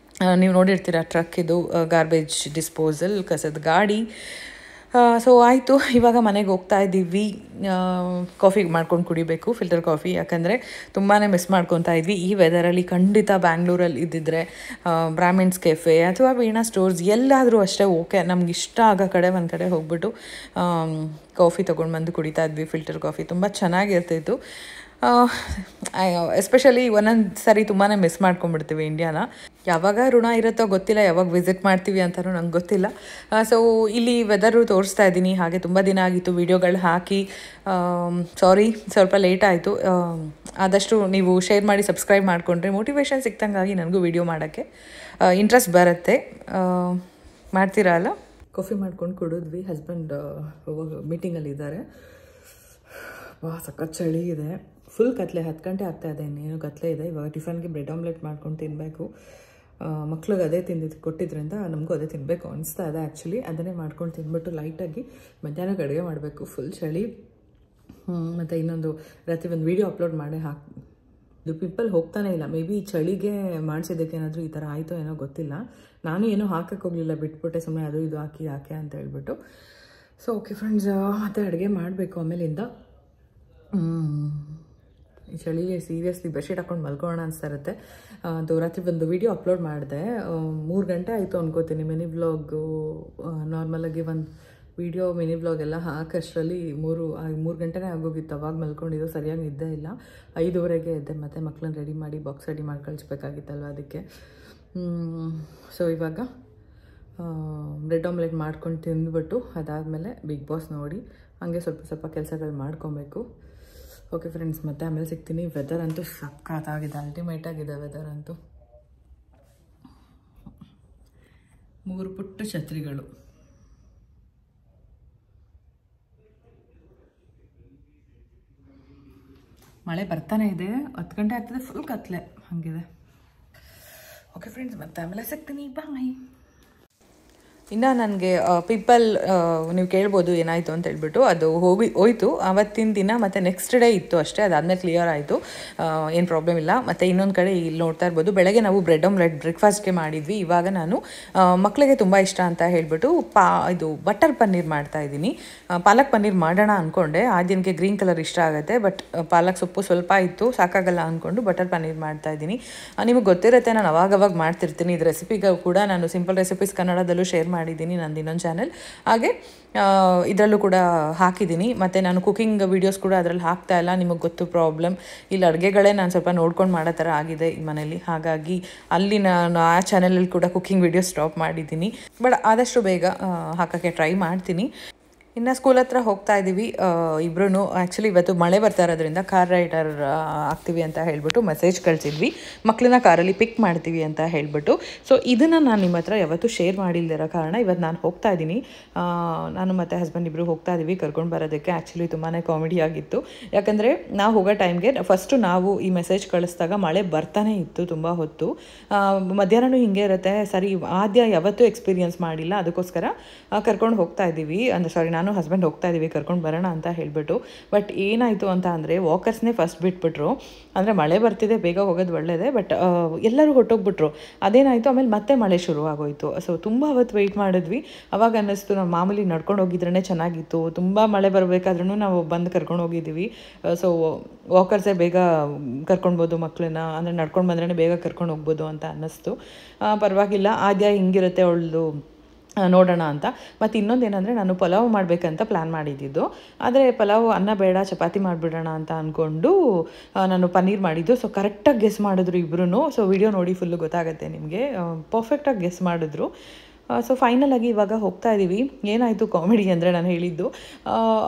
ನೀವು ನೋಡಿರ್ತೀರ ಟ್ರಕ್, ಇದು ಗಾರ್ಬೇಜ್ ಡಿಸ್ಪೋಸಲ್, ಕಸದ ಗಾಡಿ. ಸೊ ಆಯಿತು, ಇವಾಗ ಮನೆಗೆ ಹೋಗ್ತಾ ಇದ್ದೀವಿ. ಕಾಫಿ ಮಾಡ್ಕೊಂಡು ಕುಡಿಬೇಕು, ಫಿಲ್ಟರ್ ಕಾಫಿ, ಯಾಕಂದರೆ ತುಂಬಾ ಮಿಸ್ ಮಾಡ್ಕೊತಾ ಇದ್ವಿ ಈ ವೆದರಲ್ಲಿ. ಖಂಡಿತ ಬ್ಯಾಂಗ್ಳೂರಲ್ಲಿ ಇದ್ದಿದ್ರೆ ಬ್ರಾಹ್ಮಿನ್ಸ್ ಕೆಫೆ ಅಥವಾ ವೀಣಾ ಸ್ಟೋರ್ಸ್ ಎಲ್ಲಾದರೂ ಅಷ್ಟೇ ಓಕೆ, ನಮ್ಗೆ ಇಷ್ಟ ಆಗೋ ಕಡೆ ಒಂದು ಕಡೆ ಹೋಗ್ಬಿಟ್ಟು ಕಾಫಿ ತೊಗೊಂಡು ಬಂದು ಕುಡಿತಾ ಇದ್ವಿ. ಫಿಲ್ಟರ್ ಕಾಫಿ ತುಂಬ ಚೆನ್ನಾಗಿರ್ತಿತ್ತು. ಎಸ್ಪೆಷಲಿ ಒಂದೊಂದು ಸರಿ ತುಂಬಾ ಮಿಸ್ ಮಾಡ್ಕೊಂಡ್ಬಿಡ್ತೀವಿ ಇಂಡಿಯಾನ. ಯಾವಾಗ ಋಣ ಇರುತ್ತೋ ಗೊತ್ತಿಲ್ಲ, ಯಾವಾಗ ವಿಸಿಟ್ ಮಾಡ್ತೀವಿ ಅಂತಲೂ ನಂಗೆ ಗೊತ್ತಿಲ್ಲ. ಸೊ ಇಲ್ಲಿ ವೆದರು ತೋರಿಸ್ತಾ ಇದ್ದೀನಿ. ಹಾಗೆ ತುಂಬ ದಿನ ಆಗಿತ್ತು ವೀಡಿಯೋಗಳು ಹಾಕಿ, ಸಾರಿ ಸ್ವಲ್ಪ ಲೇಟ್ ಆಯಿತು. ಆದಷ್ಟು ನೀವು ಶೇರ್ ಮಾಡಿ ಸಬ್ಸ್ಕ್ರೈಬ್ ಮಾಡಿಕೊಂಡ್ರೆ ಮೋಟಿವೇಶನ್ ಸಿಕ್ತಂಗಾಗಿ ನನಗೂ ವಿಡಿಯೋ ಮಾಡೋಕ್ಕೆ ಇಂಟ್ರೆಸ್ಟ್ ಬರುತ್ತೆ. ಮಾಡ್ತೀರಾ ಅಲ್ಲ? ಕಾಫಿ ಮಾಡ್ಕೊಂಡು ಕುಡಿದ್ವಿ. ಹಸ್ಬೆಂಡ್ ಮೀಟಿಂಗಲ್ಲಿದ್ದಾರೆ. ಸಖತ್ ಚಳಿ ಇದೆ. ಫುಲ್ ಕತ್ಲೆ, 10 ಗಂಟೆ ಆಗ್ತಾಯಿದೆ, ಇನ್ನೇನು ಕತ್ಲೆ ಇದೆ. ಇವಾಗ ಟಿಫನ್ಗೆ ಬ್ರೆಡ್ ಆಮ್ಲೆಟ್ ಮಾಡ್ಕೊಂಡು ತಿನ್ನಬೇಕು. ಮಕ್ಳಿಗೆ ಅದೇ ಕೊಟ್ಟಿದ್ರಿಂದ ನಮಗೂ ಅದೇ ತಿನ್ನಬೇಕು ಅನಿಸ್ತಾ ಇದೆ ಆ್ಯಕ್ಚುಲಿ. ಅದನ್ನೇ ಮಾಡ್ಕೊಂಡು ತಿಂದ್ಬಿಟ್ಟು ಲೈಟಾಗಿ ಮಧ್ಯಾಹ್ನಕ್ಕೆ ಅಡುಗೆ ಮಾಡಬೇಕು. ಫುಲ್ ಚಳಿ. ಮತ್ತು ಇನ್ನೊಂದು ರಾತ್ರಿ ಒಂದು ವೀಡಿಯೋ ಅಪ್ಲೋಡ್ ಮಾಡಿ ಇದು ಪಿಂಪಲ್ ಹೋಗ್ತಾನೆ ಇಲ್ಲ. ಮೇ ಬಿ ಚಳಿಗೆ ಮಾಡಿಸಿದ್ದಕ್ಕೆ ಏನಾದರೂ ಈ ಥರ ಆಯಿತೋ ಏನೋ ಗೊತ್ತಿಲ್ಲ. ನಾನು ಏನೂ ಹಾಕಕ್ಕೆ ಹೋಗಲಿಲ್ಲ, ಬಿಟ್ಬಿಟ್ಟೆ ಸುಮ್ಮನೆ ಅದು ಇದು ಹಾಕಿ ಅಂತ ಹೇಳ್ಬಿಟ್ಟು. ಸೊ ಓಕೆ ಫ್ರೆಂಡ್ಸ್, ಮತ್ತು ಅಡುಗೆ ಮಾಡಬೇಕು ಆಮೇಲಿಂದ. ಈ ಚಳಿಗೆ ಸೀರಿಯಸ್ಲಿ ಬೆಡ್ಶೀಟ್ ಹಾಕೊಂಡು ಮಲ್ಕೊಳ್ಳೋಣ ಅನಿಸ್ತಾ ಇರುತ್ತೆ. ಅದು ರಾತ್ರಿ ಒಂದು ವೀಡಿಯೋ ಅಪ್ಲೋಡ್ ಮಾಡಿದೆ. 3 ಗಂಟೆ ಆಯಿತು ಅನ್ಕೋತೀನಿ. ಮಿನಿ ವ್ಲಾಗು ನಾರ್ಮಲಾಗಿ ಒಂದು ವೀಡಿಯೋ ಮಿನಿ ವ್ಲಾಗ್ ಎಲ್ಲ ಹಾಕೋಷ್ಟರಲ್ಲಿ 3 ಗಂಟೆನೇ ಆಗೋಗಿತ್ತು. ಅವಾಗ ಮಲ್ಕೊಂಡಿದ್ದು, ಸರಿಯಾಗಿ ನಿದ್ದೆ ಇಲ್ಲ. 5:30ಗೆ ಎದ್ದೆ. ಮತ್ತು ಮಕ್ಕಳನ್ನ ರೆಡಿ ಮಾಡಿ ಬಾಕ್ಸ್ ರೆಡಿ ಮಾಡಿ ಕಳಿಸ್ಬೇಕಾಗಿತ್ತಲ್ವ, ಅದಕ್ಕೆ. ಸೊ ಇವಾಗ ಬ್ರೆಡ್ ಆಮ್ಲೆಟ್ ಮಾಡ್ಕೊಂಡು ತಿಂದ್ಬಿಟ್ಟು ಅದಾದಮೇಲೆ ಬಿಗ್ ಬಾಸ್ ನೋಡಿ ಹಾಗೆ ಸ್ವಲ್ಪ ಕೆಲಸಗಳು ಮಾಡ್ಕೊಬೇಕು. ಓಕೆ ಫ್ರೆಂಡ್ಸ್, ಮತ್ತೆ ಆಮೇಲೆ ಸಿಗ್ತೀನಿ. ವೆದರ್ ಅಂತೂ ಸಖತ್ತಾಗಿದೆ, ಅಲ್ಟಿಮೇಟ್ ಆಗಿದೆ ವೆದರ್ ಅಂತೂ. 3 ಪುಟ್ಟ ಛತ್ರಿಗಳು. ಮಳೆ ಬರ್ತಾನೆ ಇದೆ. 10 ಗಂಟೆ ಆಗ್ತದೆ, ಫುಲ್ ಕತ್ಲೆ ಹಾಗಿದೆ. ಓಕೆ ಫ್ರೆಂಡ್ಸ್, ಮತ್ತೆ ಆಮೇಲೆ ಸಿಗ್ತೀನಿ. ಬಾಯ್. ಇನ್ನು ನನಗೆ ಪಿಂಪಲ್ ನೀವು ಕೇಳ್ಬೋದು ಏನಾಯಿತು ಅಂತ ಹೇಳ್ಬಿಟ್ಟು, ಅದು ಹೋಯಿತು ಆವತ್ತಿನ ದಿನ. ಮತ್ತು ನೆಕ್ಸ್ಟ್ ಡೇ ಇತ್ತು ಅಷ್ಟೇ, ಅದಾದಮೇಲೆ ಕ್ಲಿಯರ್ ಆಯಿತು, ಏನು ಪ್ರಾಬ್ಲಮ್ ಇಲ್ಲ. ಮತ್ತು ಇನ್ನೊಂದು ಕಡೆ ಇಲ್ಲಿ ನೋಡ್ತಾ ಇರ್ಬೋದು, ಬೆಳಗ್ಗೆ ನಾವು ಬ್ರೆಡ್ ಆಮ್ಲೆಟ್ ಬ್ರೇಕ್ಫಾಸ್ಟ್ಗೆ ಮಾಡಿದ್ವಿ. ಇವಾಗ ನಾನು ಮಕ್ಕಳಿಗೆ ತುಂಬ ಇಷ್ಟ ಅಂತ ಹೇಳ್ಬಿಟ್ಟು ಇದು ಬಟರ್ ಪನ್ನೀರ್ ಮಾಡ್ತಾಯಿದ್ದೀನಿ. ಪಾಲಕ್ ಪನ್ನೀರ್ ಮಾಡೋಣ ಅಂದ್ಕೊಂಡೆ. ಆದ್ಯನಿಗೆ ಗ್ರೀನ್ ಕಲರ್ ಇಷ್ಟ ಆಗುತ್ತೆ, ಬಟ್ ಪಾಲಕ್ ಸೊಪ್ಪು ಸ್ವಲ್ಪ ಇತ್ತು, ಸಾಕಾಗಲ್ಲ ಅಂದ್ಕೊಂಡು ಬಟರ್ ಪನ್ನೀರ್ ಮಾಡ್ತಾಯಿದ್ದೀನಿ. ನಿಮಗೆ ಗೊತ್ತಿರುತ್ತೆ, ನಾನು ಅವಾಗವಾಗ ಮಾಡ್ತಿರ್ತೀನಿ. ಇದು ರೆಸಿಪಿಗೂ ಕೂಡ ನಾನು ಸಿಂಪಲ್ ರೆಸಿಪೀಸ್ ಕನ್ನಡದಲ್ಲೂ ಶೇರ್ ಮಾಡಿದ್ದೀನಿ ನಂದು ಇನ್ನೊಂದು ಚಾನೆಲ್. ಹಾಗೆ ಇದರಲ್ಲೂ ಕೂಡ ಹಾಕಿದ್ದೀನಿ. ಮತ್ತು ನಾನು ಕುಕಿಂಗ್ ವೀಡಿಯೋಸ್ ಕೂಡ ಅದರಲ್ಲಿ ಹಾಕ್ತಾ ಇಲ್ಲ. ನಿಮಗೆ ಗೊತ್ತು ಪ್ರಾಬ್ಲಮ್, ಇಲ್ಲಿ ಅಡುಗೆಗಳೇ ನಾನು ಸ್ವಲ್ಪ ನೋಡ್ಕೊಂಡು ಮಾಡೋ ಥರ ಆಗಿದೆ ಈ ಮನೇಲಿ. ಹಾಗಾಗಿ ಅಲ್ಲಿ ನಾನು ಆ ಚಾನಲಲ್ಲಿ ಕೂಡ ಕುಕಿಂಗ್ ವೀಡಿಯೋಸ್ ಸ್ಟಾಪ್ ಮಾಡಿದ್ದೀನಿ. ಬಟ್ ಆದಷ್ಟು ಬೇಗ ಹಾಕೋಕ್ಕೆ ಟ್ರೈ ಮಾಡ್ತೀನಿ. ಇನ್ನು ಸ್ಕೂಲ್ ಹತ್ರ ಹೋಗ್ತಾ ಇದ್ದೀವಿ ಇಬ್ಬರೂ. ಆ್ಯಕ್ಚುಲಿ ಇವತ್ತು ಮಳೆ ಬರ್ತಾ ಇರೋದ್ರಿಂದ ಕಾರ್ ರೈಡರ್ ಆಗ್ತೀವಿ ಅಂತ ಹೇಳ್ಬಿಟ್ಟು ಮೆಸೇಜ್ ಕಳಿಸಿದ್ವಿ. ಮಕ್ಕಳನ್ನ ಕಾರಲ್ಲಿ ಪಿಕ್ ಮಾಡ್ತೀವಿ ಅಂತ ಹೇಳ್ಬಿಟ್ಟು. ಸೊ ಇದನ್ನು ನಾನು ನಿಮ್ಮ ಹತ್ರ ಯಾವತ್ತೂ ಶೇರ್ ಮಾಡಿಲ್ದಿರೋ ಕಾರಣ ಇವತ್ತು ನಾನು ಹೋಗ್ತಾ ಇದ್ದೀನಿ. ನಾನು ಮತ್ತು ಹಸ್ಬೆಂಡ್ ಇಬ್ಬರು ಹೋಗ್ತಾ ಇದ್ದೀವಿ ಕರ್ಕೊಂಡು ಬರೋದಕ್ಕೆ. ಆ್ಯಕ್ಚುಲಿ ತುಂಬಾ ಕಾಮಿಡಿ ಆಗಿತ್ತು. ಯಾಕಂದರೆ ನಾವು ಹೋಗೋ ಟೈಮ್ಗೆ ಫಸ್ಟು ನಾವು ಈ ಮೆಸೇಜ್ ಕಳಿಸಿದಾಗ ಮಳೆ ಬರ್ತಾನೆ ಇತ್ತು ತುಂಬ ಹೊತ್ತು. ಮಧ್ಯಾಹ್ನವೂ ಹಿಂಗೆ ಇರುತ್ತೆ. ಸರಿ, ಆದ್ಯ ಯಾವತ್ತೂ ಎಕ್ಸ್ಪೀರಿಯನ್ಸ್ ಮಾಡಿಲ್ಲ, ಅದಕ್ಕೋಸ್ಕರ ಕರ್ಕೊಂಡು ಹೋಗ್ತಾ ಇದ್ದೀವಿ. ಅಂದರೆ ನಾನು ಹಸ್ಬೆಂಡ್ ಹೋಗ್ತಾ ಇದ್ದೀವಿ ಕರ್ಕೊಂಡು ಬರೋಣ ಅಂತ ಹೇಳಿಬಿಟ್ಟು. ಬಟ್ ಏನಾಯಿತು ಅಂತ ಅಂದರೆ ವಾಕರ್ಸ್ನೇ ಫಸ್ಟ್ ಬಿಟ್ಬಿಟ್ರು. ಅಂದರೆ ಮಳೆ ಬರ್ತಿದೆ, ಬೇಗ ಹೋಗೋದು ಒಳ್ಳೆಯದೇ, ಬಟ್ ಎಲ್ಲರೂ ಹೊಟ್ಟೋಗ್ಬಿಟ್ರು. ಅದೇನಾಯಿತು, ಆಮೇಲೆ ಮತ್ತೆ ಮಳೆ ಶುರು ಆಗೋಯಿತು. ಸೊ ತುಂಬ ಹೊತ್ತು ವೆಯ್ಟ್ ಮಾಡಿದ್ವಿ. ಅವಾಗ ಅನ್ನಿಸ್ತು ನಾವು ಮಾಮೂಲಿ ನಡ್ಕೊಂಡು ಹೋಗಿದ್ರೇ ಚೆನ್ನಾಗಿತ್ತು. ತುಂಬ ಮಳೆ ಬರಬೇಕಾದ್ರೂ ನಾವು ಬಂದು ಕರ್ಕೊಂಡು ಹೋಗಿದ್ದೀವಿ. ಸೊ ವಾಕರ್ಸೇ ಬೇಗ ಕರ್ಕೊಳ್ಬೋದು ಮಕ್ಕಳನ್ನ, ಅಂದರೆ ನಡ್ಕೊಂಡು ಬಂದ್ರೇ ಬೇಗ ಕರ್ಕೊಂಡು ಹೋಗ್ಬೋದು ಅಂತ ಅನ್ನಿಸ್ತು. ಪರವಾಗಿಲ್ಲ, ಆದ್ಯ ಹಿಂಗಿರುತ್ತೆ ಅವಳದು ನೋಡೋಣ ಅಂತ. ಮತ್ತು ಇನ್ನೊಂದು ಏನಂದರೆ, ನಾನು ಪಲಾವ್ ಮಾಡಬೇಕಂತ ಪ್ಲ್ಯಾನ್ ಮಾಡಿದ್ದಿದ್ದು. ಆದರೆ ಪಲಾವ್ ಅನ್ನ ಬೇಡ, ಚಪಾತಿ ಮಾಡಿಬಿಡೋಣ ಅಂತ ಅಂದ್ಕೊಂಡು ನಾನು ಪನ್ನೀರ್ ಮಾಡಿದ್ದು. ಸೊ ಕರೆಕ್ಟಾಗಿ ಗೆಸ್ ಮಾಡಿದ್ರು ಇಬ್ಬರೂ. ಸೊ ವಿಡಿಯೋ ನೋಡಿ ಫುಲ್ಲು ಗೊತ್ತಾಗುತ್ತೆ ನಿಮಗೆ. ಪರ್ಫೆಕ್ಟಾಗಿ ಗೆಸ್ ಮಾಡಿದ್ರು. ಸೊ ಫೈನಲಾಗಿ ಇವಾಗ ಹೋಗ್ತಾ ಇದ್ದೀವಿ. ಏನಾಯಿತು ಕಾಮಿಡಿ ಅಂದರೆ, ನಾನು ಹೇಳಿದ್ದು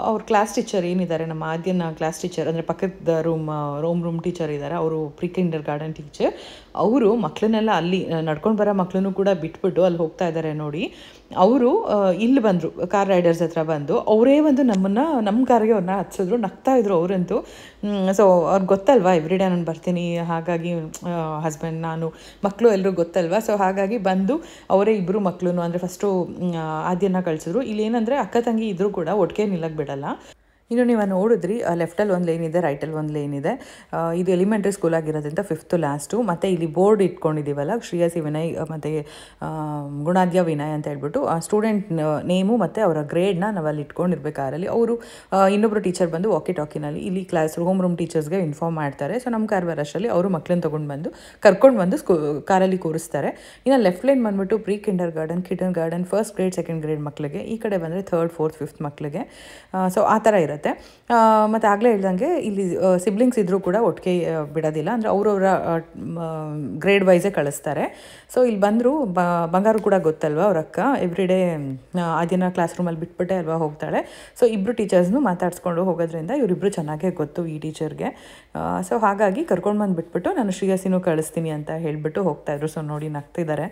ಅವ್ರ ಕ್ಲಾಸ್ ಟೀಚರ್ ಏನಿದ್ದಾರೆ, ನಮ್ಮ ಆದ್ಯನ ಕ್ಲಾಸ್ ಟೀಚರ್, ಅಂದರೆ ಪಕ್ಕದ ರೂಮ್ ಟೀಚರ್ ಇದ್ದಾರೆ, ಅವರು ಪ್ರೀ ಕಿಂಡರ್ ಗಾರ್ಡನ್ ಟೀಚರ್. ಅವರು ಮಕ್ಕಳನ್ನೆಲ್ಲ ಅಲ್ಲಿ ನಡ್ಕೊಂಡು ಬರೋ ಮಕ್ಕಳನ್ನು ಕೂಡ ಬಿಟ್ಬಿಟ್ಟು ಅಲ್ಲಿ ಹೋಗ್ತಾ ಇದ್ದಾರೆ ನೋಡಿ. ಅವರು ಇಲ್ಲಿ ಬಂದರು, ಕಾರ್ ರೈಡರ್ಸ್ ಹತ್ರ ಬಂದು ಅವರೇ ಒಂದು ನಮ್ಮ ಕಾರ್ಗೆ ಅವ್ರನ್ನ ಹತ್ಸಿದ್ರು. ನಗ್ತಾಯಿದ್ರು ಅವರಂತೂ. ಸೊ ಅವ್ರಿಗೆ ಗೊತ್ತಲ್ವಾ ಎವ್ರಿಡೇ ನಾನು ಬರ್ತೀನಿ, ಹಾಗಾಗಿ ಹಸ್ಬೆಂಡ್, ನಾನು, ಮಕ್ಕಳು ಎಲ್ಲರೂ ಗೊತ್ತಲ್ವಾ. ಸೊ ಹಾಗಾಗಿ ಬಂದು ಅವರೇ ಇಬ್ಬರು ಮಕ್ಕಳು, ಅಂದರೆ ಫಸ್ಟು ಆದ್ಯನ ಕಳಿಸಿದ್ರು. ಇಲ್ಲೇನಂದರೆ ಅಕ್ಕ ತಂಗಿ ಇದ್ದರೂ ಕೂಡ ಒಟ್ಟಿಗೆ ನಿಲ್ಲಕ್ಕೆ ಬಿಡಲ್ಲ. ಇನ್ನು ನೀವು ನೋಡಿದ್ರಿ, ಲೆಫ್ಟಲ್ಲಿ ಒಂದು ಲೇನ್ ಇದೆ, ರೈಟಲ್ಲಿ ಒಂದು ಲೇನ್ ಇದೆ. ಇದು ಎಲಿಮೆಂಟ್ರಿ ಸ್ಕೂಲ್ ಆಗಿರೋದ್ರಿಂದ 5th ಲಾಸ್ಟು. ಮತ್ತು ಇಲ್ಲಿ ಬೋರ್ಡ್ ಇಟ್ಕೊಂಡಿದ್ದೀವಲ್ಲ, ಶ್ರೇಯಸಿ ವಿನಯ್ ಮತ್ತು ಗುಣಾದ್ಯ ವಿನಯ್ ಅಂತ ಹೇಳ್ಬಿಟ್ಟು ಆ ಸ್ಟೂಡೆಂಟ್ ನೇಮು ಮತ್ತು ಅವರ ಗ್ರೇಡ್ನ ನಾವಲ್ಲಿ ಇಟ್ಕೊಂಡಿರ್ಬೇಕು ಕಾರಲ್ಲಿ. ಅವರು ಇನ್ನೊಬ್ಬರು ಟೀಚರ್ ಬಂದು ವಾಕಿ ಟಾಕಿನಲ್ಲಿ ಇಲ್ಲಿ ಕ್ಲಾಸ್ ರೂಮ್ ಟೀಚರ್ಸ್ಗೆ ಇನ್ಫಾರ್ಮ್ ಮಾಡ್ತಾರೆ. ಸೊ ನಮ್ಮ ಕಾರ್ ಬರೋಷ್ಟರಲ್ಲಿ ಅವರು ಮಕ್ಕಳನ್ನ ಕರ್ಕೊಂಡು ಬಂದು ಕಾರಲ್ಲಿ ಕೂರಿಸ್ತಾರೆ. ಇನ್ನು ಲೆಫ್ಟ್ ಲೈನ್ ಬಂದುಬಿಟ್ಟು pre kindergarten, first grade, second grade ಮಕ್ಕಳಿಗೆ. ಈ ಕಡೆ ಬಂದರೆ 3rd, 4th, 5th ಮಕ್ಕಳಿಗೆ. ಸೊ ಆ ಥರ ಇರುತ್ತೆ. ಇರುತ್ತೆ. ಮತ್ತು ಆಗಲೇ ಹೇಳ್ದಂಗೆ ಇಲ್ಲಿ ಸಿಬ್ಲಿಂಗ್ಸ್ ಇದ್ದರೂ ಕೂಡ ಒಟ್ಟಿಗೆ ಬಿಡೋದಿಲ್ಲ, ಅಂದರೆ ಅವರವರ ಗ್ರೇಡ್ ವೈಸೇ ಕಳಿಸ್ತಾರೆ. ಸೊ ಇಲ್ಲಿ ಬಂದರು ಬಂಗಾರು ಕೂಡ ಗೊತ್ತಲ್ವ ಅವ್ರ ಅಕ್ಕ, ಎವ್ರಿ ಡೇ ಆ ದಿನ ಕ್ಲಾಸ್ ರೂಮಲ್ಲಿ ಬಿಟ್ಬಿಟ್ಟೆ ಅಲ್ವಾ ಹೋಗ್ತಾಳೆ. ಸೊ ಇಬ್ಬರು ಟೀಚರ್ಸ್ನು ಮಾತಾಡಿಸ್ಕೊಂಡು ಹೋಗೋದ್ರಿಂದ ಇವರಿಬ್ಬರು ಚೆನ್ನಾಗೇ ಗೊತ್ತು ಈ ಟೀಚರ್ಗೆ. ಸೊ ಹಾಗಾಗಿ ಕರ್ಕೊಂಡು ಬಂದು ಬಿಟ್ಬಿಟ್ಟು ನಾನು ಶ್ರೇಯಸಿನೂ ಕಳಿಸ್ತೀನಿ ಅಂತ ಹೇಳಿಬಿಟ್ಟು ಹೋಗ್ತಾಯಿದ್ರು. ಸೊ ನೋಡಿ ನಗ್ತಿದ್ದಾರೆ,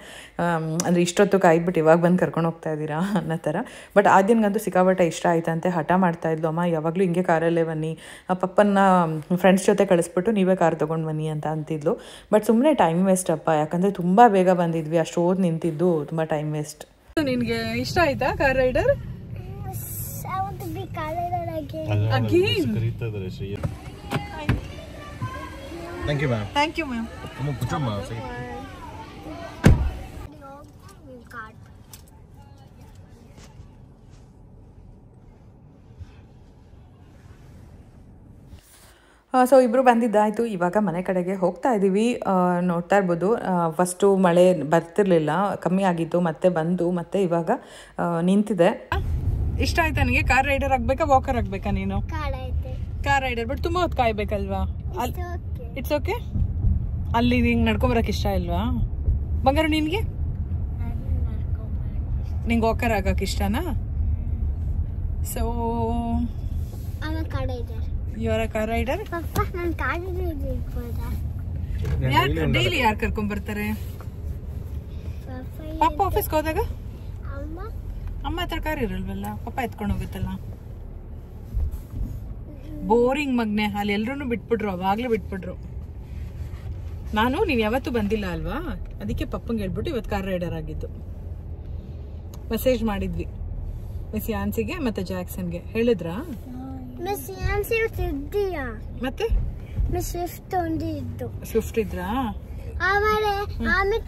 ಅಂದರೆ ಇಷ್ಟೊತ್ತು ಕಾಯ್ಬಿಟ್ಟು ಇವಾಗ ಬಂದು ಕರ್ಕೊಂಡು ಹೋಗ್ತಾ ಇದ್ದೀರಾ ಅನ್ನೋ ಥರ. ಬಟ್ ಆದ್ಯನ್ಗಂತೂ ಸಿಕ್ಕಾಪಟ್ಟೆ ಇಷ್ಟ ಆಯ್ತಂತೆ, ಹಠ ಮಾಡ್ತಾಯಿದ್ಲು, ಅಮ್ಮ ಯಾವಾಗಲೂ ಹಿಂಗೆ ಕಾರಲ್ಲೇ ಬನ್ನಿ, ಪಪ್ಪನ್ನ ಫ್ರೆಂಡ್ಸ್ ಜೊತೆ ಕಳಿಸ್ಬಿಟ್ಟು ನೀವೇ ಕಾರ್ ತೊಗೊಂಡು ಬನ್ನಿ ಅಂತ ಅಂತಿದ್ಲು. ಬಟ್ ಸುಮ್ಮನೆ ಟೈಮ್ ವೇಸ್ಟ್ ಅಪ್ಪ, ಯಾಕಂದರೆ ತುಂಬ ಬೇಗ ಬಂದಿದ್ವಿ, ಅಷ್ಟೋದು ನಿಂತಿದ್ದು ತುಂಬ ಟೈಮ್ ವೇಸ್ಟ್. ನಿನಗೆ ಇಷ್ಟ ಆಯ್ತಾ car rider? Thank you, ma'am. Thank you, ma'am. Come on, put your mouth. So ಇಬ್ಬರು ಬಂದಿದ್ದಾಯಿತು, ಇವಾಗ ಮನೆ ಕಡೆಗೆ ಹೋಗ್ತಾ ಇದ್ದೀವಿ. ನೋಡ್ತಾ ಇರ್ಬೋದು, ಫಸ್ಟು ಮಳೆ ಬರ್ತಿರ್ಲಿಲ್ಲ, ಕಮ್ಮಿ ಆಗಿತ್ತು, ಮತ್ತೆ ಬಂದು ಮತ್ತೆ ಇವಾಗ ನಿಂತಿದೆ. ಇಷ್ಟ ಆಯ್ತಾ ನನಗೆ? ಕಾರ್ ರೈಡರ್ ಆಗಬೇಕಾ ವಾಕರ್ ಆಗಬೇಕಾ ನೀನು? ಕಾರ್ ರೈಡರ್, ಬಟ್ ತುಂಬ ಹೊತ್ತು ಕಾಯ್ಬೇಕಲ್ವಾ? It's okay. ಅಲ್ಲಿ ನಿಂಗೆ ನಡ್ಕೊಂಬರಕ್ಕೆ ಇಷ್ಟ ಇಲ್ವಾ ಬಂಗಾರು? ನಿನಗೆ ನಿಂಗೆ ವಾಕರ್ ಆಗಕ್ಕೆ ಇಷ್ಟನಾ? So you are a car rider. Daily ಯಾರು ಕರ್ಕೊಂಡ್ ಬರ್ತಾರೆ? ಪಾಪ ಆಫೀಸ್ಗೆ ಹೋದಾಗ ಅಮ್ಮ ಹತ್ರ ಕಾರ್ ಇರಲ್ವಲ್ಲ, ಪಾಪ ಎತ್ಕೊಂಡು ಹೋಗುತ್ತಲ್ಲ. ಬೋರಿಂಗ್ ಮಗ್ನೆ, ಅಲ್ಲಿ ಎಲ್ರೂ ಬಿಟ್ಬಿಟ್ರು, ಅವಾಗ್ಲೇ ಬಿಟ್ಬಿಟ್ರು. ನೀವ್ ಯಾವತ್ತೂ ಬಂದಿಲ್ಲ ಅಲ್ವಾ, ಅದಕ್ಕೆ ಪಪ್ಪಂಗೆ ಹೇಳ್ಬಿಟ್ಟು ಇವತ್ತು ಕಾರ್ ರೈಡರ್ ಆಗಿದ್ದು. ಮೆಸೇಜ್ ಮಾಡಿದ್ವಿ ಮಿಸ್ ಯಾನ್ಸಿಗೆ ಮತ್ತೆ ಜಾಕ್ಸನ್ಗೆ. ಹೇಳಿದ್ರಾ? ಮಿಸ್ ಯಾನ್ಸಿ ಇದ್ದೀಯಾ? ಮತ್ತೆ ಮಿಸ್ ಸ್ವಿಫ್ಟ್ ಒಂದಿದ್ದು. ಸ್ವಿಫ್ಟ್ ಇದ್ರಾ? ಆಮೇಲೆ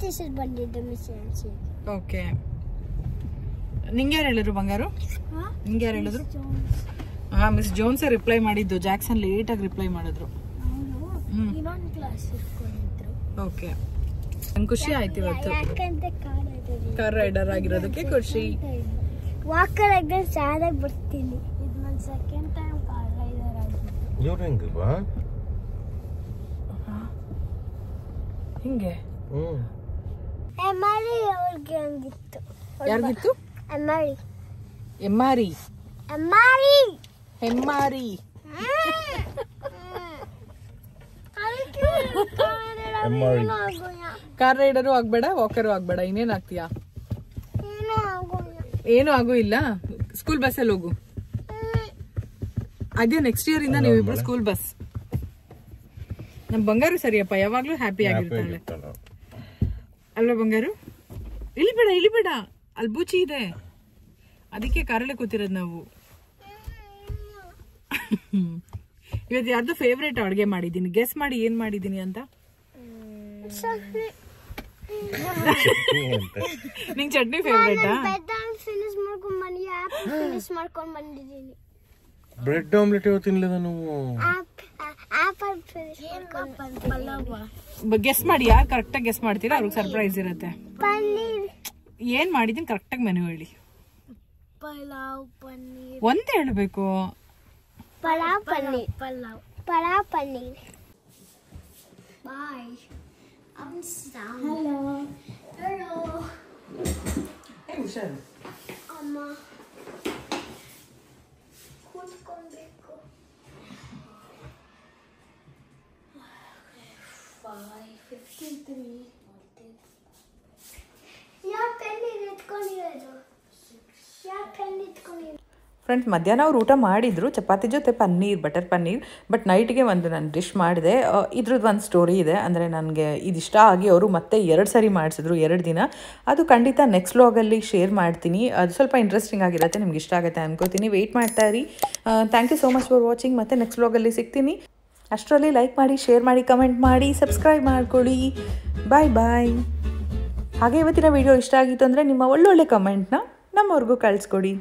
ಟೀಚರ್ ಬಂದಿದ್ದು ಮಿಸ್ ಯಾನ್ಸಿ. ಓಕೆ. ನಿಂಗೆ ಯಾರು ಹೇಳಿದ್ರು ಬಂಗಾರು? ನಿಂಗೆ ಯಾರು ಹೇಳಿದ್ರು? ಹಾ, ಮಿಸ್ ಜೋನ್ಸೇ ರಿಪ್ಲೈ ಮಾಡಿದ್ದು, ಜಾಕ್ಸನ್ ಲೇಟಾಗಿ ರಿಪ್ಲೈ ಮಾಡಿದ್ರು. ಓಕೆ, ನಂಗೆ ಖುಷಿ ಆಯ್ತು ಇವತ್ತು ಕಾರ್ ರೈಡರ್ ಆಗಿರೋದಕ್ಕೆ. ಖುಷಿ. ವಾಕರ್ ಆಗಿ ಚೆನ್ನಾಗಿ ಬರ್ತೀನಿ. ಇದು ನನ್ನ ಸೆಕೆಂಡ್ ಟೈಮ್ ಕಾರ್ ರೈಡರ್ ಆಗಿದ್ದು. ಇವ್ರು ಹೆಂಗಲ್ವಾ ಹಿಂಗೆ? ಎಮ್ಮಾರಿ ಅವ್ರಿಗೆ ಹಂಗಿತ್ತು. ಯಾರಿಗಿತ್ತು? ಎಮ್ಮಾರಿ. ಎಮ್ಮಾರಿ? ಎಮ್ಮಾರಿ ಹೆಮ್ಮಾರಿ. ಕಾರ್ ರೈಡರು ಆಗ್ಬೇಡ, ವಾಕರು ಆಗ್ಬೇಡ, ಇನ್ನೇನ್ ಆಗ್ತೀಯಾ? ಏನು ಆಗು ಇಲ್ಲ. ಸ್ಕೂಲ್ ಬಸ್ಸಲ್ಲಿ ಹೋಗು. ಅದೇ ನೆಕ್ಸ್ಟ್ ಇಯರ್ ಇಂದ ನೀವಿಬ್ರು ಸ್ಕೂಲ್ ಬಸ್. ನಮ್ ಬಂಗಾರು ಸರಿಯಪ್ಪ, ಯಾವಾಗ್ಲೂ ಹ್ಯಾಪಿ ಆಗಿರ್ತಾಳೆ ಅಲ್ವಾ ಬಂಗಾರು? ಇಳಿಬೇಡ, ಅಲ್ಲಿ ಬೂಚಿ ಇದೆ, ಅದಕ್ಕೆ ಕಾರಲ್ಲೇ ಕೂತಿರೋದು ನಾವು. ಇವತ್ತು ಯಾರ್ದು ಫೇವ್ರೇಟ್ ಅಡುಗೆ ಮಾಡಿದ್ದೀನಿ, ಗೆಸ್ ಮಾಡಿ ಏನ್ ಮಾಡಿದ್ದೀನಿ ಅಂತ. ನಿಂಗೆ ಚಟ್ನಿ ಫೇವ್ರೇಟಾ? ಬ್ರೆಡ್ ಆಮ್ಲೆಟ್ ಇವತ್ತು ತಿನ್ಲಿಲ್ಲ ನಾವು. ಗೆಸ್ ಮಾಡಿ, ಯಾರು ಕರೆಕ್ಟಾಗಿ ಗೆಸ್ ಮಾಡ್ತೀರಾ ಅವ್ರಿಗೆ ಸರ್ಪ್ರೈಸ್ ಇರುತ್ತೆ. ಏನ್ ಮಾಡಿದೀನಿ ಕರೆಕ್ಟಾಗಿ ಮೆನು ಹೇಳಿ. ಒಂದೇ ಹೇಳ್ಬೇಕು. ಪಲಾವ್ ಪನ್ನೀರ್. ಬಾಯ್. ಹಲೋ. ಹುಷಾರು ಅಮ್ಮ, ಕೂತ್ಕೊಳ್ಬೇಕು. 5:53. ಯಾವ ಪೆನ್ ಎತ್ಕೊಂಡಿರೋದು? ಫ್ರೆಂಡ್ಸ್, ಮಧ್ಯಾಹ್ನ ಅವ್ರು ಊಟ ಮಾಡಿದ್ರು, ಚಪಾತಿ ಜೊತೆ ಬಟರ್ ಪನ್ನೀರ್. ಬಟ್ ನೈಟ್ಗೆ ಒಂದು ನಾನು ಡಿಶ್ ಮಾಡಿದೆ. ಇದ್ರದ್ದು ಒಂದು ಸ್ಟೋರಿ ಇದೆ, ಅಂದರೆ ನನಗೆ ಇದಿಷ್ಟ ಆಗಿ ಅವರು ಮತ್ತೆ 2 ಸರಿ ಮಾಡಿಸಿದ್ರು 2 ದಿನ. ಅದು ಖಂಡಿತ ನೆಕ್ಸ್ಟ್ ವ್ಲಾಗಲ್ಲಿ ಶೇರ್ ಮಾಡ್ತೀನಿ. ಅದು ಸ್ವಲ್ಪ ಇಂಟ್ರೆಸ್ಟಿಂಗ್ ಆಗಿರುತ್ತೆ, ನಿಮ್ಗೆ ಇಷ್ಟ ಆಗುತ್ತೆ ಅನ್ಕೋತೀನಿ. ವೆಯ್ಟ್ ಮಾಡ್ತಾ ಇರಿ. Thank you so much for watching. ಮತ್ತೆ ನೆಕ್ಸ್ಟ್ ವ್ಲಾಗಲ್ಲಿ ಸಿಗ್ತೀನಿ. ಅಷ್ಟರಲ್ಲಿ ಲೈಕ್ ಮಾಡಿ, ಶೇರ್ ಮಾಡಿ, ಕಮೆಂಟ್ ಮಾಡಿ, ಸಬ್ಸ್ಕ್ರೈಬ್ ಮಾಡ್ಕೊಳ್ಳಿ. ಬಾಯ್. ಹಾಗೆ ಇವತ್ತಿನ ವಿಡಿಯೋ ಇಷ್ಟ ಆಗಿತ್ತು ಅಂದರೆ ನಿಮ್ಮ ಒಳ್ಳೊಳ್ಳೆ ಕಮೆಂಟ್ನ ನಮ್ಮವ್ರಿಗೂ ಕಳಿಸ್ಕೊಡಿ.